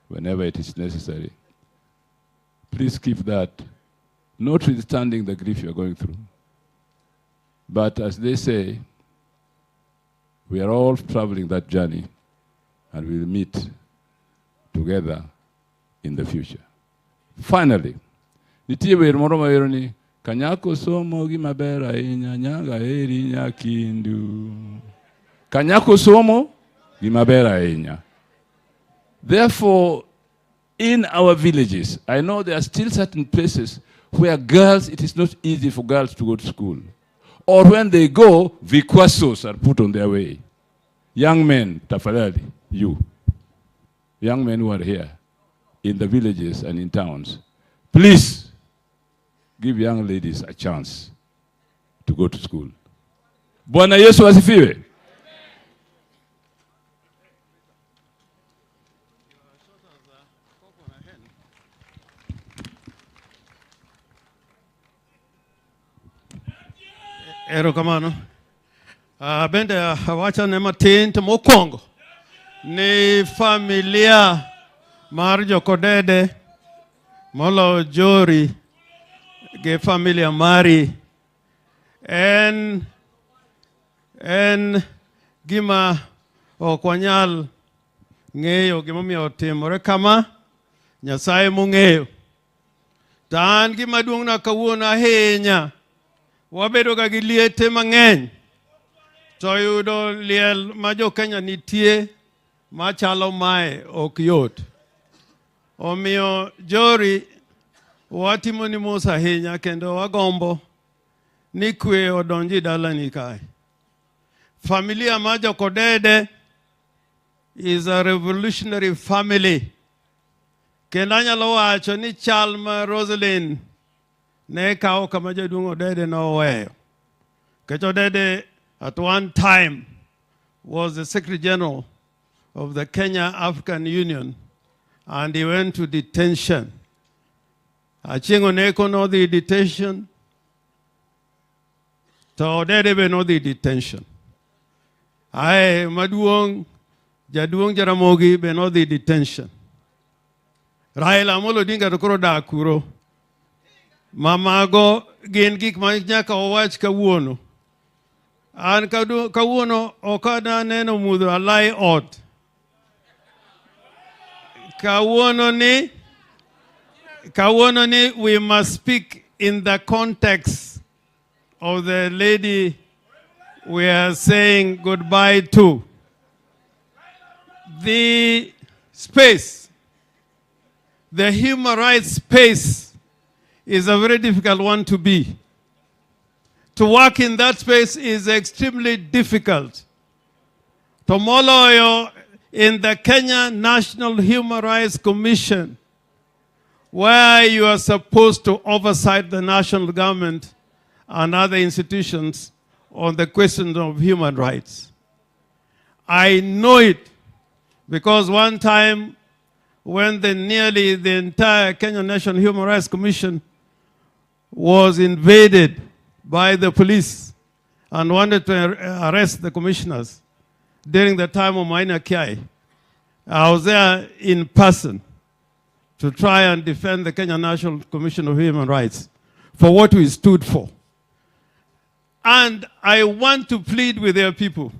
whenever it is necessary. Please keep that, notwithstanding the grief you're going through. But as they say, we are all traveling that journey, and we'll meet together in the future. Finally, nitie wer moro mayero ni kanyako somo gi maber ahinya nyaga eri nyakindu. Kanyako somo gi maber ahinya. Therefore, in our villages, I know there are still certain places where girls, it is not easy for girls to go to school. Or when they go, vikwasos are put on their way. Young men, tafadhali, you. Young men who are here, in the villages and in towns, please give young ladies a chance to go to school. Bwana Yesu asifiwe. Erokamano. Bende wacha ne matin to mokwongo ni familia mar jokodede molo Jory ge familia mari en gima okwanyal ng'eyo gimomiyo otimore kama. Nyasaye mong'eyo. Tan gima duong'na kawuono ahinya, wabedo ga gi liete mang'eny, to yudo liel ma jo Kenya nitie machalo mae ok yot. Omiyo Jory, watimo ni mos ahinya kendo wagombo ni kwe odonji dalani kae. Familia ma jokodede is a revolutionary family. Kendo anyalo wacho ni chal ma Roslin ne kawo kama jaduong' Odede noweyo. Kech Odede at one time was the Secretary General of the Kenya African Union, and he went to detention. Achingo neko no the detention. To Odede be no the detention. Ae jaduong' Jaramogi be no the detention. Raila Odinga to koro dak kuro. Mamago gin gik ma nyaka owach kawuono. An kawuono okada neno mudho alai ot. Kawuono ni we must speak in the context of the lady we are saying goodbye to. The space, the human rights space, is a very difficult one to be. To work in that space is extremely difficult. Tomoloyo in the Kenya National Human Rights Commission, where you are supposed to oversight the national government and other institutions on the question of human rights. I know it because one time when nearly the entire Kenya National Human Rights Commission was invaded by the police and wanted to arrest the commissioners during the time of Maina Kiai. I was there in person to try and defend the Kenya National Commission of Human Rights for what we stood for. And I want to plead with their people.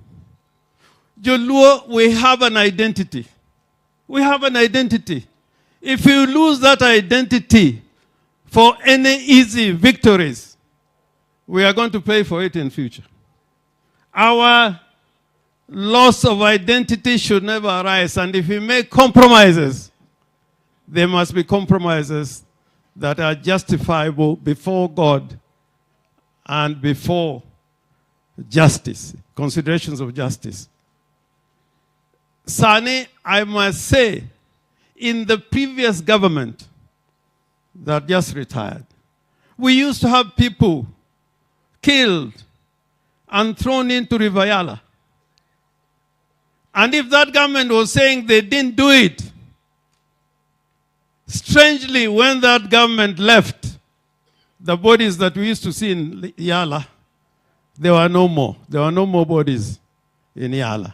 Joluo, we have an identity. We have an identity. If you lose that identity for any easy victories, we are going to pay for it in future. Our loss of identity should never arise. And if we make compromises, there must be compromises that are justifiable before God and before justice, considerations of justice. Sani, I must say, in the previous government that just retired, we used to have people killed and thrown into River Yala. And if that government was saying they didn't do it, strangely, when that government left, the bodies that we used to see in Yala, there were no more. There were no more bodies in Yala.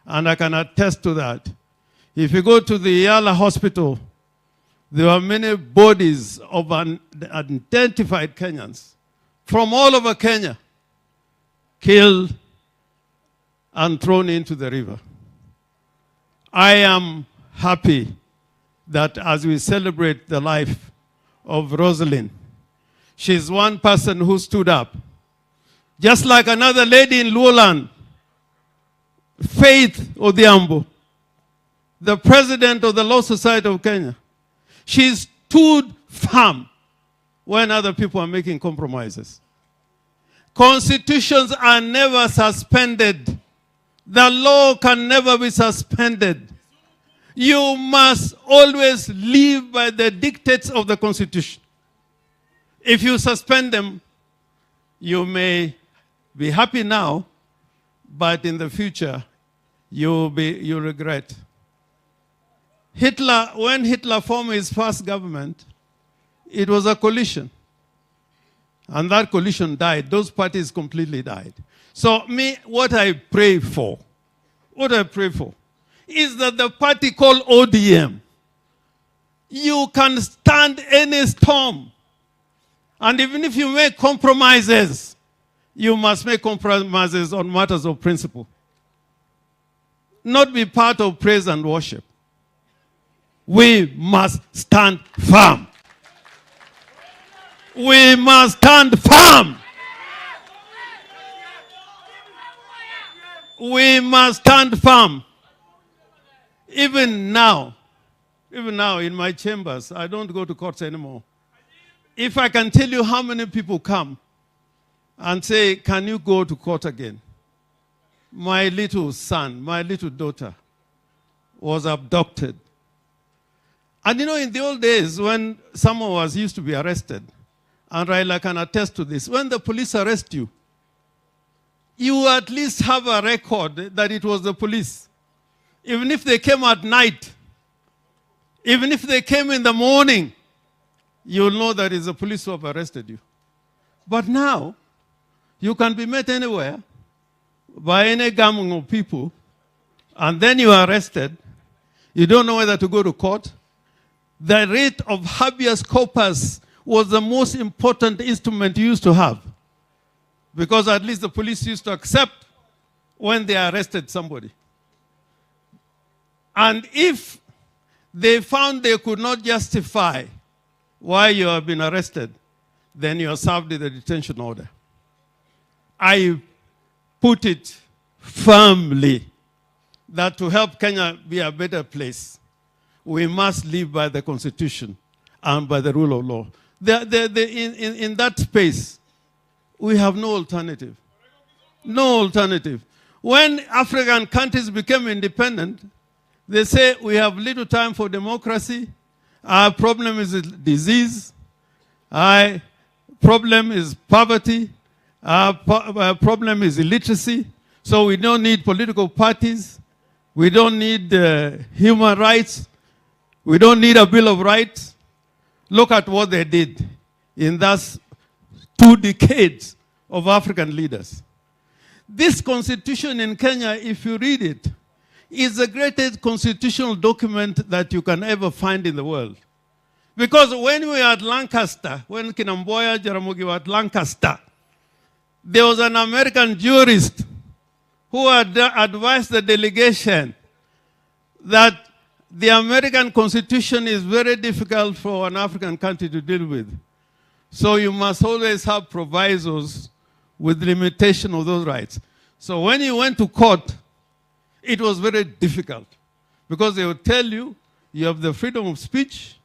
And I can attest to that. If you go to the Yala hospital, there were many bodies of unidentified Kenyans from all over Kenya, killed and thrown into the river. I am happy that as we celebrate the life of Roslin, she's one person who stood up. Just like another lady in Luoland, Faith Odhiambo, the president of the Law Society of Kenya. She stood firm when other people are making compromises. Constitutions are never suspended. The law can never be suspended. You must always live by the dictates of the Constitution. If you suspend them, you may be happy now, but in the future, you'll regret. Hitler, when Hitler formed his first government, it was a coalition. And that coalition died. Those parties completely died. So what I pray for is that the party called ODM, you can stand any storm. And even if you make compromises, you must make compromises on matters of principle. Not be part of praise and worship. We must stand firm. We must stand firm. We must stand firm. Even now in my chambers, I don't go to courts anymore. If I can tell you how many people come and say, can you go to court again? My little son, my little daughter was abducted. And you know, in the old days, when someone used to be arrested, and Raila can attest to this, when the police arrest you, you at least have a record that it was the police. Even if they came at night, even if they came in the morning, you'll know that it's the police who have arrested you. But now, you can be met anywhere by any gang of people, and then you are arrested. You don't know whether to go to court. The rate of habeas corpus was the most important instrument you used to have, because at least the police used to accept when they arrested somebody. And if they found they could not justify why you have been arrested, then you are served with a detention order. I put it firmly that to help Kenya be a better place, we must live by the Constitution and by the rule of law. In that space, we have no alternative. No alternative. When African countries became independent, they say we have little time for democracy. Our problem is disease. Our problem is poverty. Our problem is illiteracy. So we don't need political parties. We don't need human rights. We don't need a Bill of Rights. Look at what they did in those 2 decades of African leaders. This constitution in Kenya, if you read it, is the greatest constitutional document that you can ever find in the world. Because when we were at Lancaster, when Kinamboya Jaramogi were at Lancaster, there was an American jurist who had advised the delegation that the American Constitution is very difficult for an African country to deal with. So you must always have provisos with limitation of those rights. So when you went to court, it was very difficult because they would tell you you have the freedom of speech,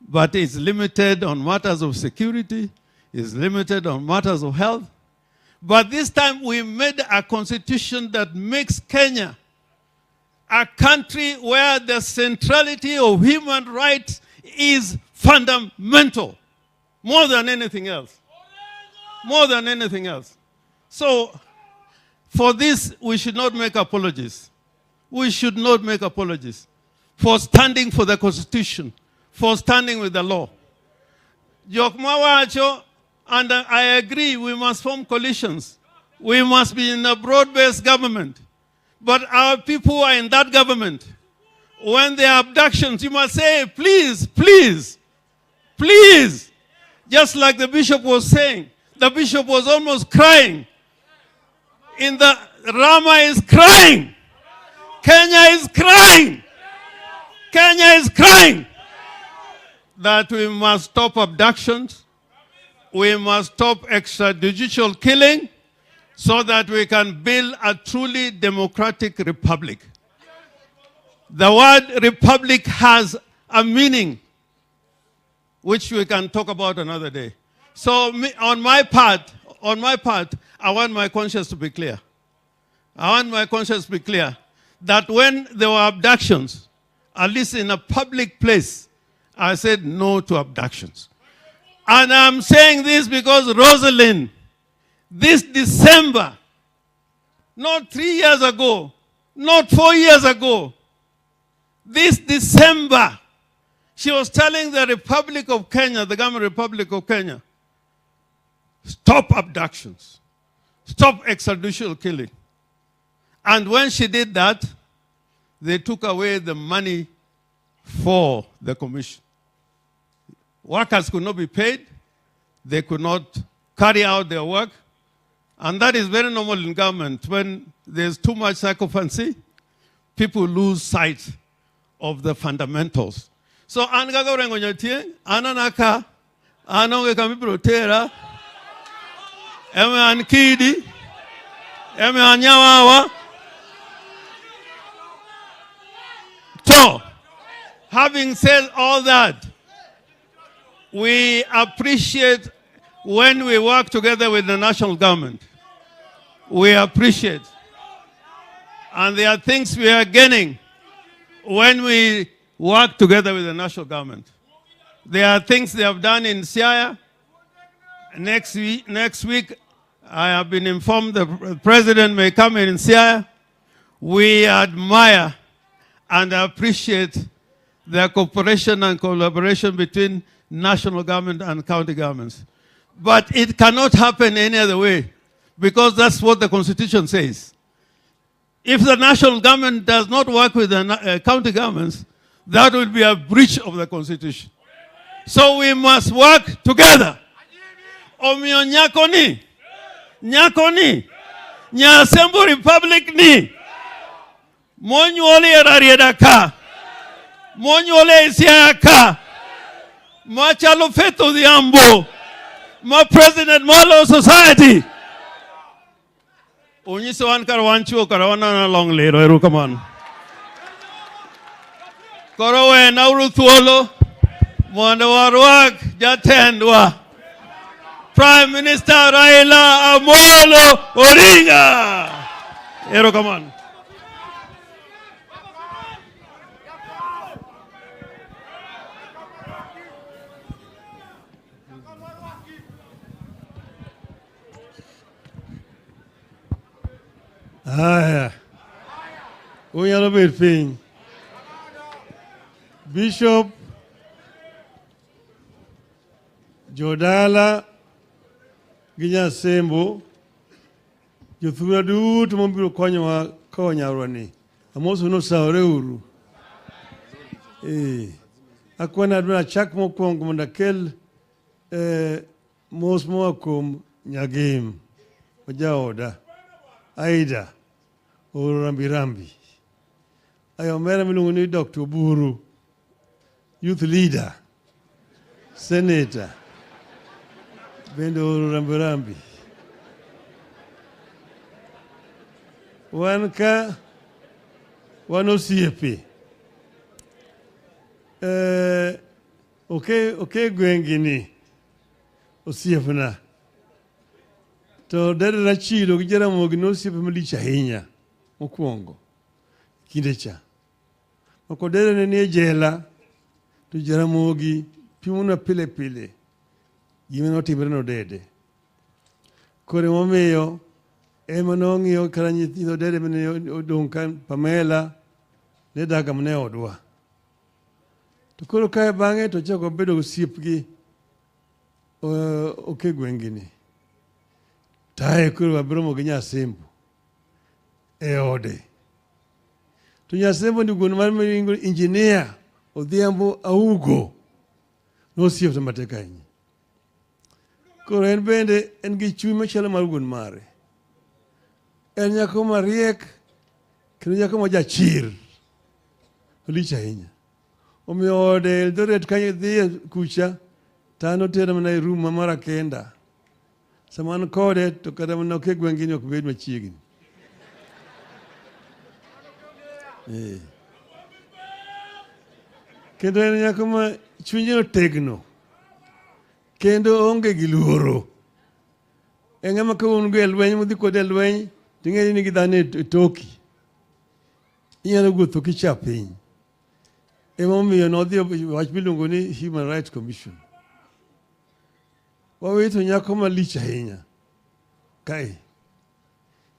but it's limited on matters of security, it's limited on matters of health. But this time we made a constitution that makes Kenya a country where the centrality of human rights is fundamental, more than anything else. More than anything else. So, for this, we should not make apologies. We should not make apologies for standing for the Constitution, for standing with the law. Jokmawacho, and I agree, we must form coalitions. We must be in a broad-based government. But our people are in that government. When there are abductions, you must say, please, please, please. Just like the bishop was saying. The bishop was almost crying. Rama is crying. Kenya is crying. Kenya is crying. That we must stop abductions. We must stop extrajudicial killing, so that we can build a truly democratic republic. The word republic has a meaning, which we can talk about another day. So on my part, I want my conscience to be clear. I want my conscience to be clear that when there were abductions, at least in a public place, I said no to abductions. And I'm saying this because Roslin, this December, not 3 years ago, not 4 years ago, this December, she was telling the Republic of Kenya, the Government Republic of Kenya, stop abductions, stop extrajudicial killing. And when she did that, they took away the money for the commission. Workers could not be paid. They could not carry out their work. And that is very normal in government. When there's too much sycophancy, people lose sight of the fundamentals. So, ananaka, anonge kamiprotera, eme ankidi, eme anyawawa. So, having said all that, we appreciate when we work together with the national government. We appreciate. And there are things we are gaining when we work together with the national government. There are things they have done in Siaya. Next week, I have been informed the president may come in Siaya. We admire and appreciate the cooperation and collaboration between national government and county governments. But it cannot happen any other way, because that's what the Constitution says. If the national government does not work with the county governments, that will be a breach of the Constitution. So we must work together. Omio nyako ni, Nyasembo Republic ni, Monyole Rarieda ka, Monyole Siaya ka, Machalo Feto the Ambo, Ma President Malo Society. Unyiso wan karawancho karawana na long lero eru kaman. Korowe nauru thuolo mwanda warwak jatendwa Prime Minister Raila Amolo Odinga. Eru kaman. Unyalo bet piny. Bishop Jodala gi Nyasembo, jothura duto mobiro konyowa kowo nyarwani. Amoso no saore uru. Akwana aduna chak mokwongo mondo akel mos moa kuom nyagim ojaoda Aida oro rambi. Ayo mera miluongo ni Dr. Buru, youth leader, senator, bende oro rambi. Wan ka wan osiepe. Okay gwengi ni osiepna. To dere Rachilo gi Jaramogi nosiepe malich ahinya mokwongo kinde cha. Oko dere ne jela to Jaramogi pimona pile gima notimre no dede. Kore momiyo ema nong'iyo kara nyithindo dede mane odong' kan Pamela ne daga mane odwa. To koro kae bang'e to chako bedo osiepgi oke gwengini. Tae koro abromo gi Nyasembo e ode. To Nyasembo ni wuon mar injinia Odhiambo Augo nosiepto matek ahinya. Koro en bende en gi chuny machalo mar wuon mare. En nyako mariek kendo nyako ma jachir. Olich ahinya. Omiyo ode Eldoret kanyo dhiye kucha tano tera mana room mara kenda. Saman kode to kata mana ke gwengini ok bed machiegni. Kendo en nyako ma chunye otegno. Kendo onge gi luoro. En ng'ama ka un go e lweny modhi kode e lweny ting'eni ni gidhano e toki. Inyalo wuotho kicha piny. Emomiyo nodhi wach miluongo ni Human Rights Commission. Wawito nyako malich ahinya. Kae.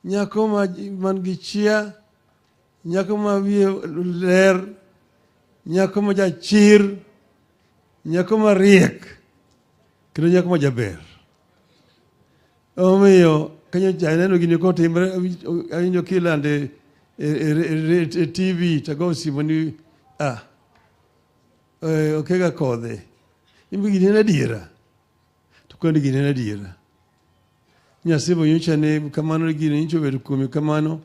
Nyako man gi chia, nyako ma wiye ler, nyako ma jachir, nyako ma riek, kendo nyako ma jaber. Omiyo kanyo janeno gini kotimre awinjo kilande e TV tago simo ni okega kodhe. Imbe gini en adiera. To kendo gini en adiera. Nyasembo nyocha ne kamano gini nyocha bedo kuome kamano.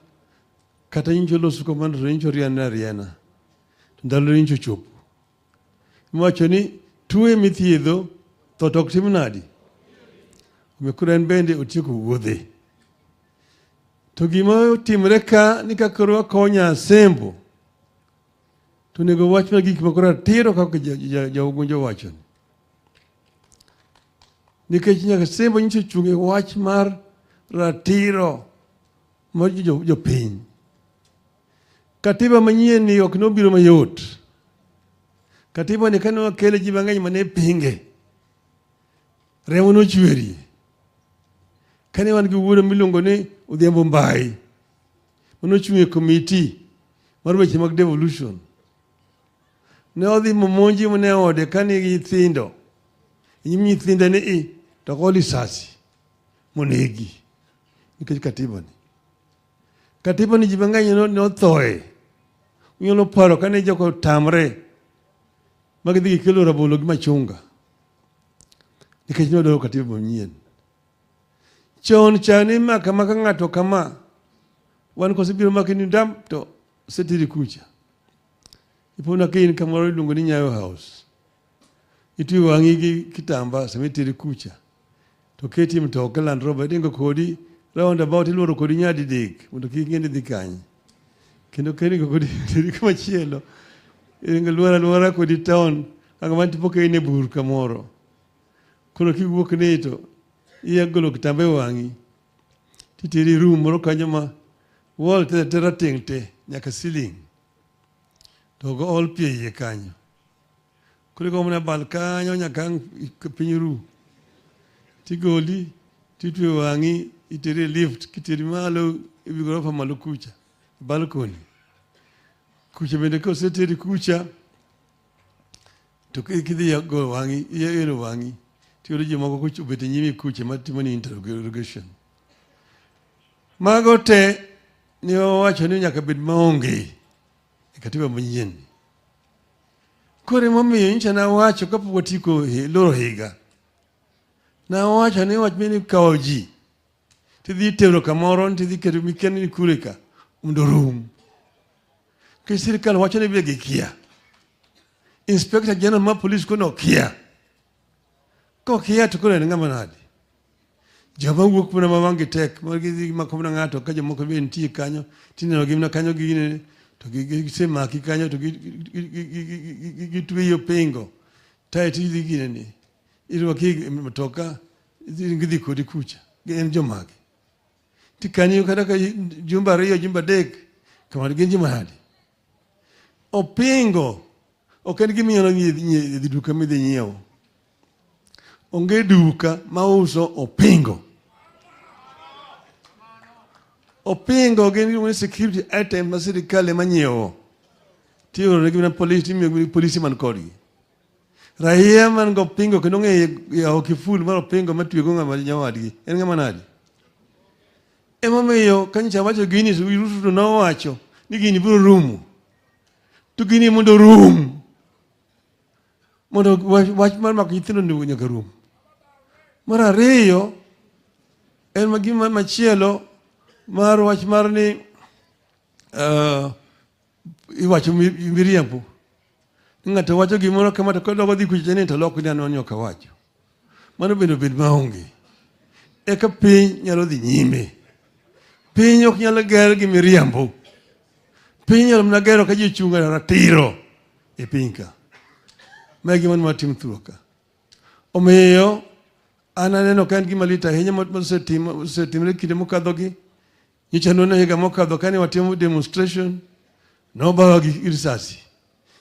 Kata nyocha loso kamano to nyocha riana. To ndalo nyocha chopo. Mwacho ni tuwe mithiedho to tok tim nadi. Omekura en bende otieko wuodhe. To gima timre ka ni kakoro wakonya Nyasembo. To nego wach ma gik makora tiro kaka jaugunjo wacho. Nikech Nyasembo nyiso chunge wach mar ratiro mar jopiny. Katiba manyien ni ok nobiro mayot. Katiba ni kane wakele ji mang'eny mane pinge. Remo nochwerie. Kane wan gi wuono miluongo ni Odhiambo Mbai. Manochung' e komiti mar weche mag devolution. Ne odhi momonji mane ode kane gi nyithindo. Nyim nyithinde ni to go lisasi monegi. Nikech katiba ni. Katiba ni ji mang'eny nothoe. Unyalo paro kane joko tamre magidhi gikelo rabolo gi machunga. Nikech nodoro katiba manyien. Chon chani maka ng'ato kama wan kosebiro makini ndam to setiri kucha. Ipona kain kamoro iluongo ni Nyayo House. Itu wang'i gi kitamba semitiri kucha. To keti mtoka Land Rover dingo kodi round about ilworo kodi nyadi dik mondo kik ng'eni dhi kanyi. Kendo keni kodi tiri kuma chielo. Ingo luora kodi town angamanti poke ine bur kamoro. Kono kiwuok neto iya golo kitambe wang'i. Titiri room moro kanyo ma wall tera tengte nyaka ceiling. To go all pie iye kanyo. Kuri ko mna bal kanyo nyaka piny ru. Tigoli titwe wang'i itiri lift kitiri malo ibi gorofa malo kucha. Balcony. Kucha bende ko setiri kucha. To kidhi go wang'i iya wang'i. Tiyudo ji moko kucha obet nyimi kucha matimo ni interrogation. Mago te ni wawacho ni nyaka bed maonge. katiba manyien. Kore momiyo nyicha na wacho kapok watiko loro higa. Na wacho ni wach mini kawo ji. Tidhi tero kamoro, tidhi keto mikeni kure ka. Rum. Ke sirikal wacho ni bege kia. Inspector General ma police kono kia. Ko kia to kore ngama nadi. Joma wuok mana mawangi tek, margi makomna ngato ka jomoko be ntie kanyo, tineno gimna kanyo gine to gisemaki kanyo to gitweyo pingo. Tai tidhi gine ni. Irwaki mtoka gidhi kodi kucha. En jomagi. Tikanyo kada ka jumba riyo jumba dek kamar genji mahali. Opingo oken gimiyo nyi duka midhi nyiewo. Onge duka mauso opingo. Opingo gin security item ma sirikal ema nyiewo. Tiyo regi na polisi man kodgi. Raia man go pingo kendo ng'eyo kiful mar opingo matwego ng'ama nyawadgi. En ng'ama nadi? Emomiyo kanyicha wacho gini Ruto nowacho ni gini biro rumo. To gini mondo rum. Mondo wach mar mako nyithindo ni nyaka rum. Mar ariyo en magima machielo mar wach mar ni iwacho miriambo. Ng'ato wacho gimoro kama to kodogo dhi kucha ni to loko ni anonyo ka wacho. Mano bed maonge. Eka piny nyalo dhi nyime. Piny ok nyalo ger gi miriambo. Piny nyalo mna gero ka ji chunga ratiro e piny ka. Magi man matim thuoka. Omiyo an aneno ka en gima lit ahinya mosetimre kinde mokadhogi. Nyicha nona higa mokadho kane watimo demonstration nobawa gi risasi.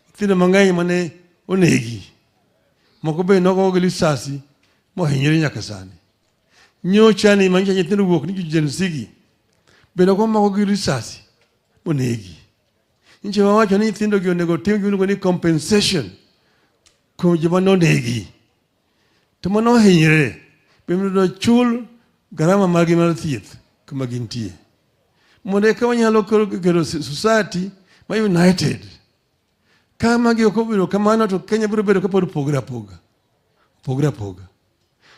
Nyithindo mang'eny mane onegi. Moko be nogo gi risasi mohinyore nyaka sani. Nyocha ni manyicha nyithindo wuok ni jensigi. Bendo kwa mako gi risasi monegi. Nyicha wawacho ni nyithindo gi onego tim gi ni compensation kuom joma nonegi. To mano hinyore. Bendo chul garama margi mar thieth kuma gintie. Mondo eka wanyalo kero society ma united. Kama gi okobiro kamano to Kenya biro bedo kapod pogra poga.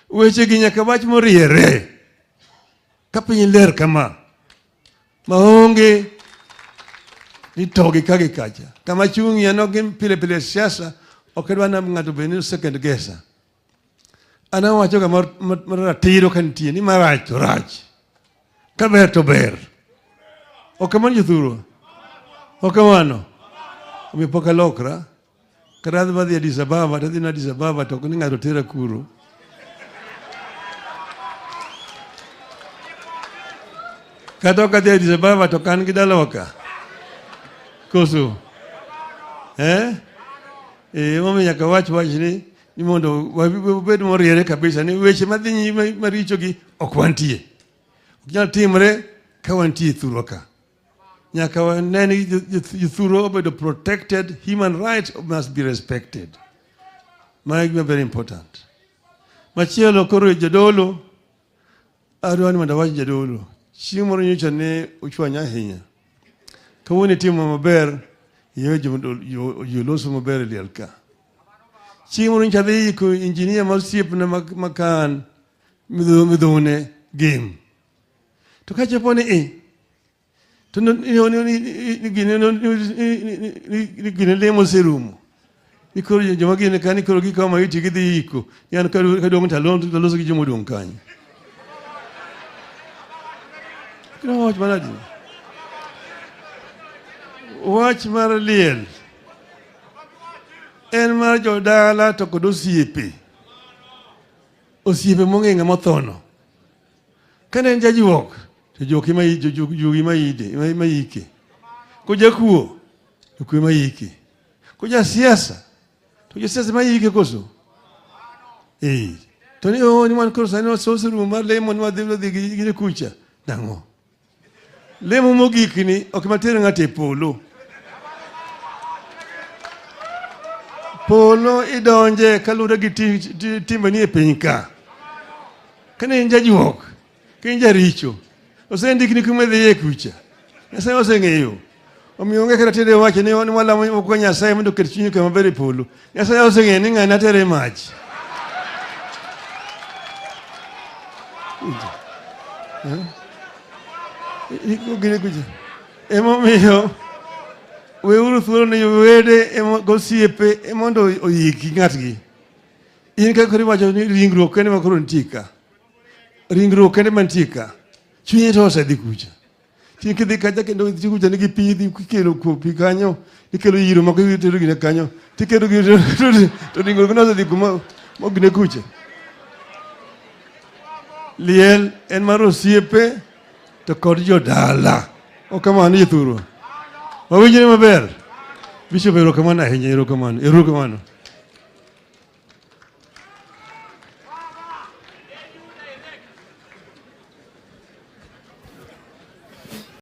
Weche gi nyaka wach moriere. Kapiny ler kama. Maonge ni togi kage kacha. Kama chungi ya nogim pile siasa okedwa na ng'ato beni second guesser. Ana wacho ka maratiro kantie ni marach to rach. Kaber to ber. Okamano jithuro. Okamano. Umipoka lokra. Karadhi badhi Addis Ababa. Tadhi na Addis Ababa to kuni ng'ato tera kuro. Katoka dhi Addis Ababa to kan gidala waka. Koso. Mami nyaka wach ni mondo wabed moriere kabisa ni weche madhi nyime maricho gi ok wantie. Ok nyal timre ka wantie thuro ka. Nyaka waneni thuro obedo protected, human rights must be respected. Magi very important. Machielo koro jadolo adwani mondo wach jadolo. Chieng' moro nyocha ne ochwanya ahinya. Kawuono timo maber yoloso maber liel ka. Chieng' moro nyocha dhi ko engineer mar siepna makan midhone game. To kachopo ni to gine lemo serumo. Ni koro joma gine kani koro gikawo maiti gidhi iko. Yan kadong' taloso gi jomo dong' kanyo. Kino wach manadi. Wach mar liel. En mar jodala to kod osiepe. Osiepe mong'e ng'ama othono. Kane en jajuok, to jogi maike. Ko jakuo, to kwe maike. Ko jasiasa, to jasiasa maike koso. To ni wan koro sani wasoserumo mar lemo ni wadhi gine kucha. Nang'o? Lemo mogik ni ok matere ng'ate polo. Polo idonje kalure gi timbe ni e piny ka. Kane en jajuok, kane jaricho, osendikni kuma dhiye kucha. Nyasaye oseng'eyo. Omiyo onge kata tere wacho ni walamo ko Nyasaye mondo oket chunyu kama ber e polo. Nyasaye oseng'eyo ni ng'ani atere mach. Emomiyo weuru thuolo ne wede gosiepe mondo oyiki ng'atgi. In kaka iwacho ni ringruok kende ma koro nitie ka. Ringruok kende mantie ka. Chunyi to osedhi kucha. Chunyi kidhi kacha kendo idhi kucha nigi pi idhi kikelo pi kanyo. Ikelo yiro moko itero gine kanyo. Tikelo gine to ringruok no osedhi kuma mogine kucha. Liel en mar osiepe to kod jodala. Okamano jithuro. Wawinjore maber. Bishop erokamano ahinya, erokamano.